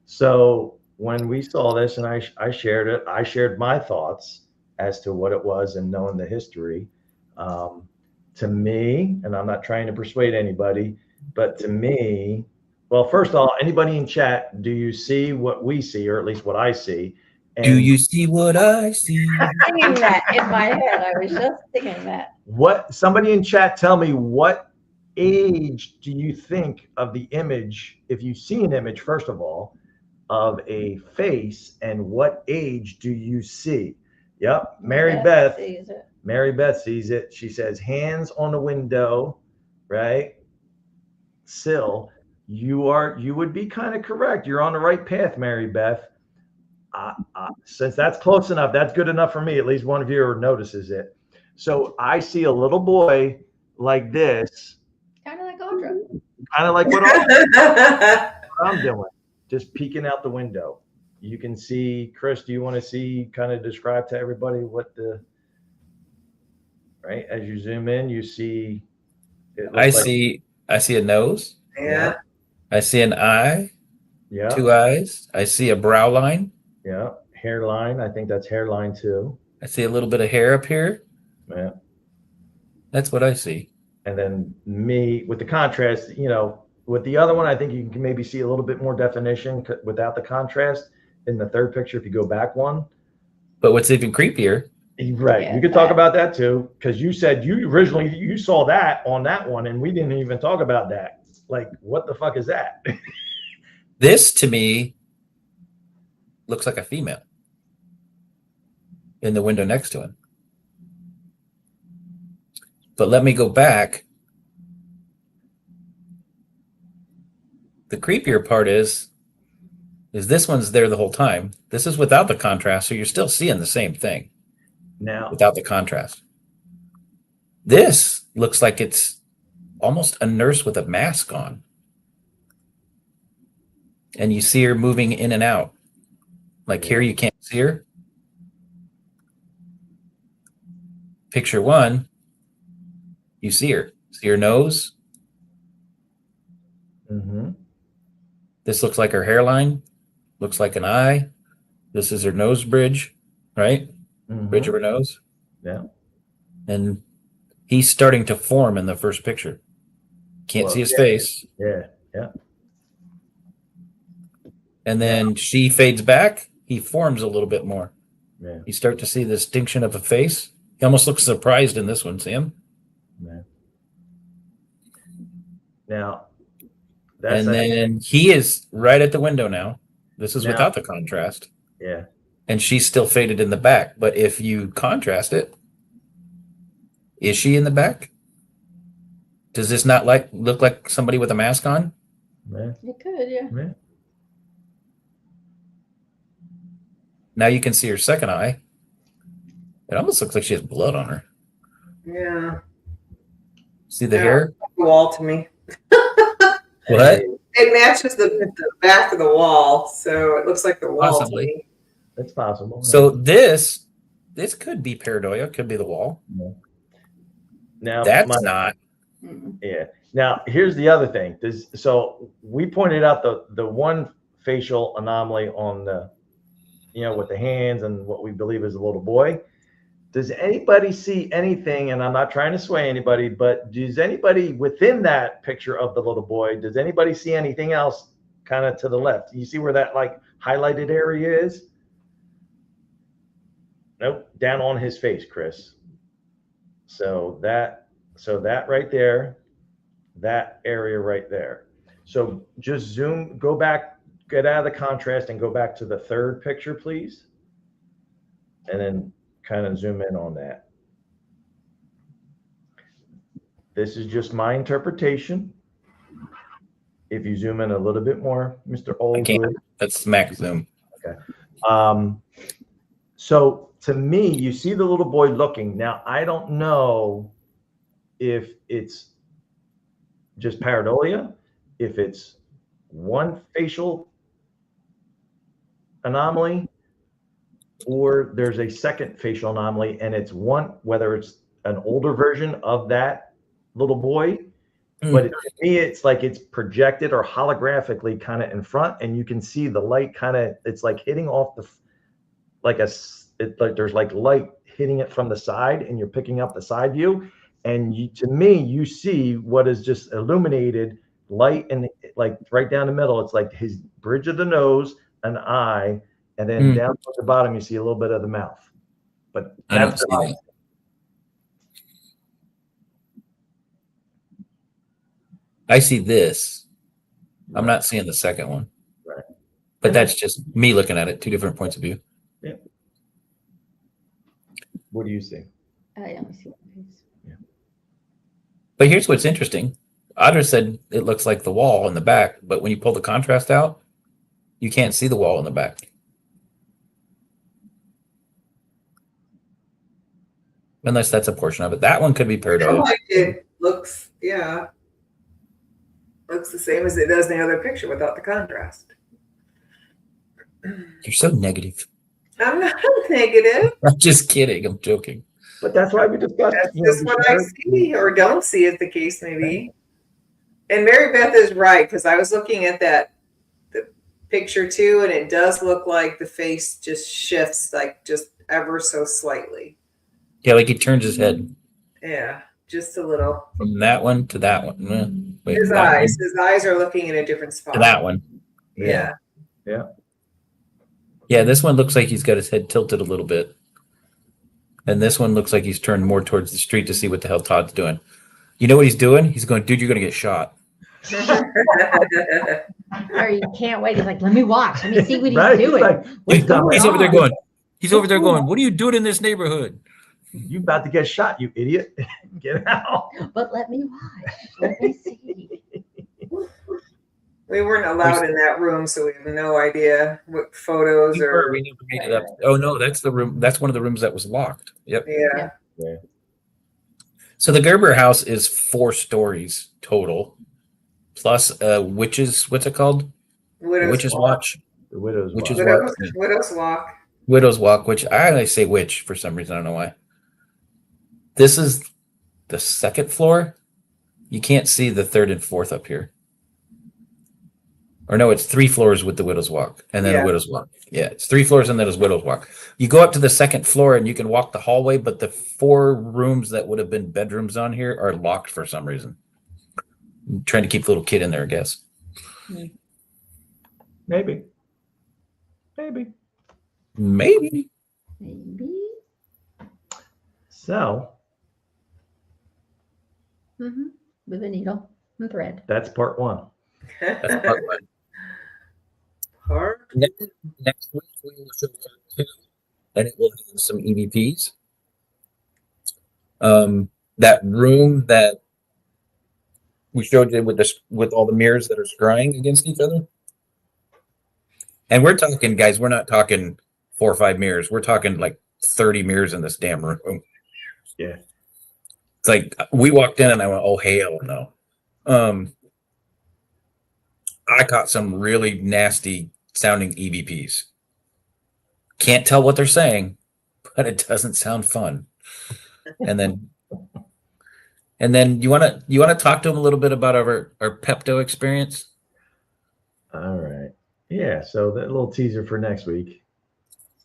[SPEAKER 4] So when we saw this and I shared it, I shared my thoughts as to what it was and knowing the history. To me, and I'm not trying to persuade anybody, but to me, well, first of all, anybody in chat, do you see what we see, or at least what I see? And
[SPEAKER 3] do you see what I see?
[SPEAKER 5] Singing that in my head. I was just singing that.
[SPEAKER 4] What, somebody in chat, tell me, what age do you think of the image, if you see an image, first of all, of a face, and what age do you see? Yep, Mary Beth sees it. She says, hands on the window, right? Sill. You would be kind of correct. You're on the right path, Mary Beth. Since that's close enough, that's good enough for me. At least one viewer notices it. So I see a little boy like this.
[SPEAKER 5] Kind of like Audra.
[SPEAKER 4] Kind of like what I'm doing. Just peeking out the window. You can see, Chris, do you want to see, kind of describe to everybody what the, right? As you zoom in, you see.
[SPEAKER 3] I see a nose.
[SPEAKER 1] Yeah.
[SPEAKER 3] I see an eye.
[SPEAKER 4] Yeah.
[SPEAKER 3] 2 eyes. I see a brow line.
[SPEAKER 4] Yeah. Hairline. I think that's hairline too.
[SPEAKER 3] I see a little bit of hair up here.
[SPEAKER 4] Yeah.
[SPEAKER 3] That's what I see.
[SPEAKER 4] And then me with the contrast, you know, with the other one, I think you can maybe see a little bit more definition without the contrast in the third picture if you go back one.
[SPEAKER 3] But what's even creepier,
[SPEAKER 4] right? Yeah, you could talk about that too, because you said you originally saw that on that one, and we didn't even talk about that. Like, what the fuck is that?
[SPEAKER 3] This to me looks like a female in the window next to him. But let me go back. The creepier part is this one's there the whole time. This is without the contrast, so you're still seeing the same thing
[SPEAKER 4] now
[SPEAKER 3] without the contrast. This looks like it's almost a nurse with a mask on. And you see her moving in and out. Like here, you can't see her. Picture 1, you see her. See her nose?
[SPEAKER 4] Mm-hmm.
[SPEAKER 3] This looks like her hairline, looks like an eye. This is her nose bridge, right?
[SPEAKER 4] Mhm.
[SPEAKER 3] Bridge of her nose.
[SPEAKER 4] Yeah.
[SPEAKER 3] And he's starting to form in the first picture. Can't
[SPEAKER 4] Well,
[SPEAKER 3] see his
[SPEAKER 4] yeah.
[SPEAKER 3] face.
[SPEAKER 4] Yeah. Yeah.
[SPEAKER 3] And then she fades back. He forms a little bit more.
[SPEAKER 4] Yeah.
[SPEAKER 3] You start to see the distinction of a face. He almost looks surprised in this one, see him?
[SPEAKER 4] Yeah. Now, that's
[SPEAKER 3] And then he is right at the window now. This is
[SPEAKER 4] Now-
[SPEAKER 3] without the contrast.
[SPEAKER 4] yeah.
[SPEAKER 3] And she's still faded in the back. But if you contrast it, is she in the back? Does this not look like somebody with a mask on?
[SPEAKER 4] Yeah.
[SPEAKER 5] It could, yeah.
[SPEAKER 4] Yeah.
[SPEAKER 3] Now you can see her second eye. It almost looks like she has blood on her.
[SPEAKER 1] Yeah.
[SPEAKER 3] See the
[SPEAKER 1] Yeah.
[SPEAKER 3] hair?
[SPEAKER 1] The wall to me.
[SPEAKER 3] What?
[SPEAKER 1] It matches the back of the wall, so it looks like the wall
[SPEAKER 3] Possibly.
[SPEAKER 1] to me.
[SPEAKER 4] That's possible.
[SPEAKER 3] So this could be pareidolia, could be the wall.
[SPEAKER 4] Now,
[SPEAKER 3] That's not.
[SPEAKER 4] yeah. Now, here's the other thing. So we pointed out the one facial anomaly on the, with the hands and what we believe is a little boy. Does anybody see anything? And I'm not trying to sway anybody, but does anybody within that picture of the little boy, does anybody see anything else kind of to the left? You see where that like highlighted area is? Nope. Down on his face, Chris. So that right there, that area right there. So just go back, get out of the contrast and go back to the third picture, please. And then kind of zoom in on that. This is just my interpretation. If you zoom in a little bit more, Mr. Oldwood.
[SPEAKER 3] That's max zoom.
[SPEAKER 4] Okay. So to me, you see the little boy looking. Now, I don't know if it's just pareidolia, if it's one facial anomaly, or there's a second facial anomaly, and it's whether it's an older version of that little boy, but to me, it's like it's projected or holographically kind of in front, and you can see the light it's like hitting off there's like light hitting it from the side, and you're picking up the side view, and to me, you see what is just illuminated light, and like right down the middle, it's like his bridge of the nose, an eye, and then down at the bottom, you see a little bit of the mouth. But
[SPEAKER 3] I don't see that. I see this. I'm not seeing the second one.
[SPEAKER 4] Right.
[SPEAKER 3] But that's just me looking at it, two different points of view.
[SPEAKER 4] Yeah. What do you see?
[SPEAKER 5] I only see one face.
[SPEAKER 4] Yeah.
[SPEAKER 3] But here's what's interesting. Otter said it looks like the wall in the back, but when you pull the contrast out, you can't see the wall in the back. Unless that's a portion of it. That one could be pareidolia.
[SPEAKER 1] Like it looks, yeah. Looks the same as it does in the other picture without the contrast.
[SPEAKER 3] You're so negative.
[SPEAKER 1] I'm not negative.
[SPEAKER 3] I'm just kidding. I'm joking.
[SPEAKER 4] But that's why we discussed.
[SPEAKER 1] That's just what I see or don't see, as the case may be. And Mary Beth is right, because I was looking at the picture too, and it does look like the face just shifts, like just ever so slightly.
[SPEAKER 3] Yeah, like he turns his head
[SPEAKER 1] Yeah, just a little.
[SPEAKER 3] from that one to that one. Wait,
[SPEAKER 1] His
[SPEAKER 3] that
[SPEAKER 1] eyes.
[SPEAKER 3] one
[SPEAKER 1] His eyes are looking in a different spot.
[SPEAKER 3] to that one.
[SPEAKER 1] Yeah.
[SPEAKER 3] Yeah, this one looks like he's got his head tilted a little bit. And this one looks like he's turned more towards the street to see what the hell Todd's doing. You know what he's doing? He's going, dude, you're going to get shot.
[SPEAKER 5] Or you can't wait. He's like, let me watch. Let me see what he's
[SPEAKER 4] Right? He's
[SPEAKER 5] doing.
[SPEAKER 4] like, what's going
[SPEAKER 3] He's over there
[SPEAKER 4] on?
[SPEAKER 3] going, what are you doing in this neighborhood?
[SPEAKER 4] You about to get shot, you idiot. Get out.
[SPEAKER 5] But let me watch. Let me see.
[SPEAKER 1] We weren't allowed in that room, so we have no idea what photos or.
[SPEAKER 3] We never made it up. Oh, no, that's the room. That's one of the rooms that was locked. Yep.
[SPEAKER 1] Yeah.
[SPEAKER 3] So the Gerber House is 4 stories total, plus witches. What's it called? Witches Watch.
[SPEAKER 4] The widow's
[SPEAKER 3] Witches
[SPEAKER 4] Walk.
[SPEAKER 3] Walk.
[SPEAKER 1] Widow's Walk.
[SPEAKER 3] Widow's Walk, which I always say witch for some reason. I don't know why. This is the 2nd floor. You can't see the 3rd and 4th up here. Or no, it's 3 floors with the Widow's Walk and then
[SPEAKER 1] Yeah.
[SPEAKER 3] the Widow's Walk. Yeah, it's 3 floors and then it's Widow's Walk. You go up to the 2nd floor and you can walk the hallway, but the 4 rooms that would have been bedrooms on here are locked for some reason. I'm trying to keep the little kid in there, I guess.
[SPEAKER 4] Maybe.
[SPEAKER 5] Maybe.
[SPEAKER 4] So
[SPEAKER 5] With a needle and thread.
[SPEAKER 4] that's part 1.
[SPEAKER 3] That's part 1.
[SPEAKER 1] Part
[SPEAKER 3] Next week we will show part 2, and it will have some EVPs. That room that we showed you with all the mirrors that are scrying against each other. And we're talking, guys, we're not talking 4 or 5 mirrors. We're talking like 30 mirrors in this damn room.
[SPEAKER 4] Yeah.
[SPEAKER 3] It's like we walked in and I went, oh, hell no. I caught some really nasty sounding EVPs. Can't tell what they're saying, but it doesn't sound fun. And then you want to talk to them a little bit about our Pepto experience?
[SPEAKER 4] All right. Yeah. So that little teaser for next week.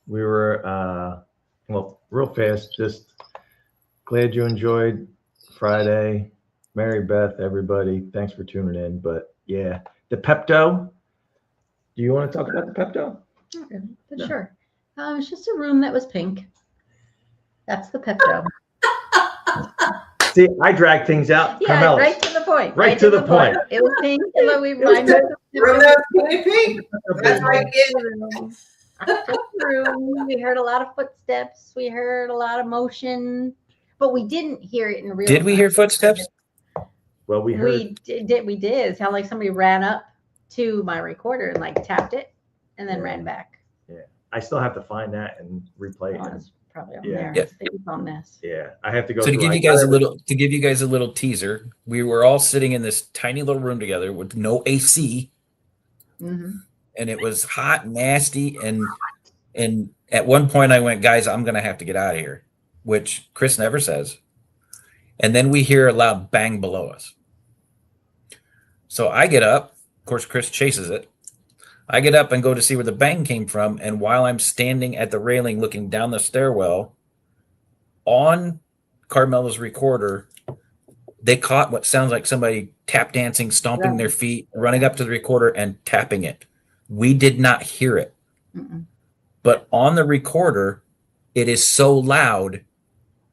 [SPEAKER 4] We were, well, real fast, just glad you enjoyed Friday. Mary Beth, everybody, thanks for tuning in. But yeah, the Pepto. Do you want to talk about the Pepto?
[SPEAKER 5] Not really, but
[SPEAKER 4] No.
[SPEAKER 5] sure. It's just a room that was pink. That's the Pepto.
[SPEAKER 4] See, I drag things out.
[SPEAKER 5] Yeah,
[SPEAKER 4] Carmelis.
[SPEAKER 5] right to the point.
[SPEAKER 4] Right to the point.
[SPEAKER 5] It was pink. And then we
[SPEAKER 1] It was
[SPEAKER 5] reminded
[SPEAKER 1] room that was pink. That's right.
[SPEAKER 5] Just a room. We heard a lot of footsteps. We heard a lot of motion, but we didn't hear it in real
[SPEAKER 3] Did we
[SPEAKER 5] time.
[SPEAKER 3] hear footsteps?
[SPEAKER 4] Well, we heard.
[SPEAKER 5] We did. We did. It sounded like somebody ran up to my recorder and like tapped it and then ran back.
[SPEAKER 4] I still have to find that and replay
[SPEAKER 5] Oh,
[SPEAKER 4] it.
[SPEAKER 5] it's probably on
[SPEAKER 4] Yeah.
[SPEAKER 5] there.
[SPEAKER 3] Yeah.
[SPEAKER 5] It's on this.
[SPEAKER 4] Yeah, I have to go.
[SPEAKER 3] So to
[SPEAKER 4] through.
[SPEAKER 3] give
[SPEAKER 4] I
[SPEAKER 3] you guys
[SPEAKER 4] gotta-
[SPEAKER 3] a little teaser, we were all sitting in this tiny little room together with no AC,
[SPEAKER 5] Mm-hmm.
[SPEAKER 3] and it was hot, nasty, and at one point I went, guys, I'm gonna have to get out of here, which Chris never says. And then we hear a loud bang below us. So I get up, of course, Chris chases it. I get up and go to see where the bang came from, and while I'm standing at the railing looking down the stairwell, on Carmela's recorder, they caught what sounds like somebody tap dancing, stomping their feet, running up to the recorder and tapping it. We did not hear it.
[SPEAKER 5] Mm-mm.
[SPEAKER 3] But on the recorder, it is so loud,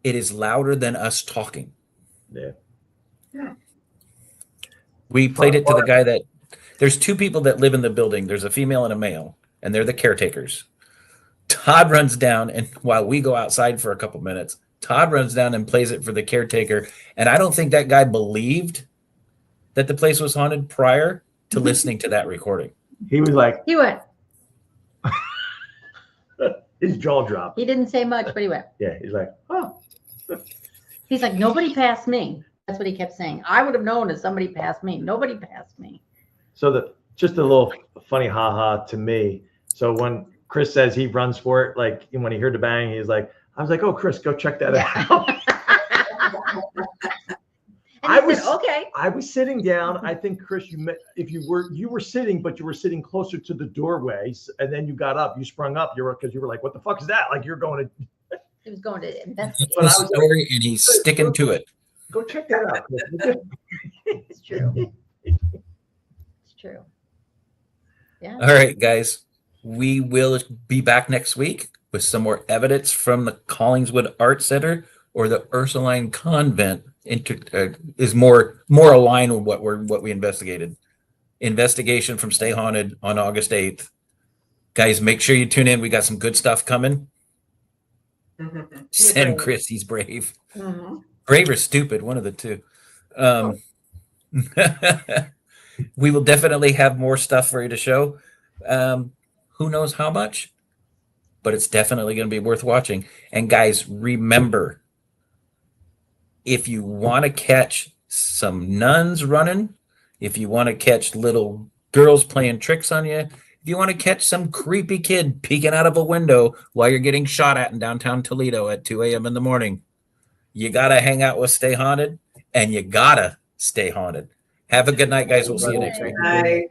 [SPEAKER 3] it is louder than us talking.
[SPEAKER 4] Yeah.
[SPEAKER 3] We played it to the guy that there's 2 people that live in the building. There's a female and a male, and they're the caretakers. Todd runs down, and while we go outside for a couple minutes, Todd runs down and plays it for the caretaker. And I don't think that guy believed that the place was haunted prior to listening to that recording.
[SPEAKER 4] He was like,
[SPEAKER 5] He went.
[SPEAKER 4] his jaw dropped.
[SPEAKER 5] He didn't say much, but he went.
[SPEAKER 4] Yeah, he's like, oh.
[SPEAKER 5] He's like, nobody passed me. That's what he kept saying. I would have known if somebody passed me. Nobody passed me.
[SPEAKER 4] So just a little funny haha to me. So when Chris says he runs for it, like when he heard the bang, he's like, I was like, oh, Chris, go check that out.
[SPEAKER 5] And he said, okay.
[SPEAKER 4] I was sitting down. I think, Chris, you were sitting, but you were sitting closer to the doorways, and then you got up, you sprung up, because you were like, what the fuck is that? Like you're going to.
[SPEAKER 5] He was going to investigate.
[SPEAKER 4] But I was
[SPEAKER 3] Story, and he's sticking to it.
[SPEAKER 4] Go check that out. Chris.
[SPEAKER 5] It's true. It's true. Yeah.
[SPEAKER 3] All right, guys. We will be back next week with some more evidence from the Collingwood Art Center, or the Ursuline Convent is more aligned with what we investigated. Investigation from Stay Haunted on August 8th. Guys, make sure you tune in. We got some good stuff coming. Send Chris, he's brave.
[SPEAKER 5] Mm-hmm.
[SPEAKER 3] Brave or stupid, one of the two. We will definitely have more stuff for you to show. Who knows how much, but it's definitely going to be worth watching. And guys, remember, if you want to catch some nuns running, if you want to catch little girls playing tricks on you, if you want to catch some creepy kid peeking out of a window while you're getting shot at in downtown Toledo at 2 a.m. in the morning, you got to hang out with Stay Haunted, and you got to stay haunted. Have a good night, guys. We'll see you next week.
[SPEAKER 1] Bye.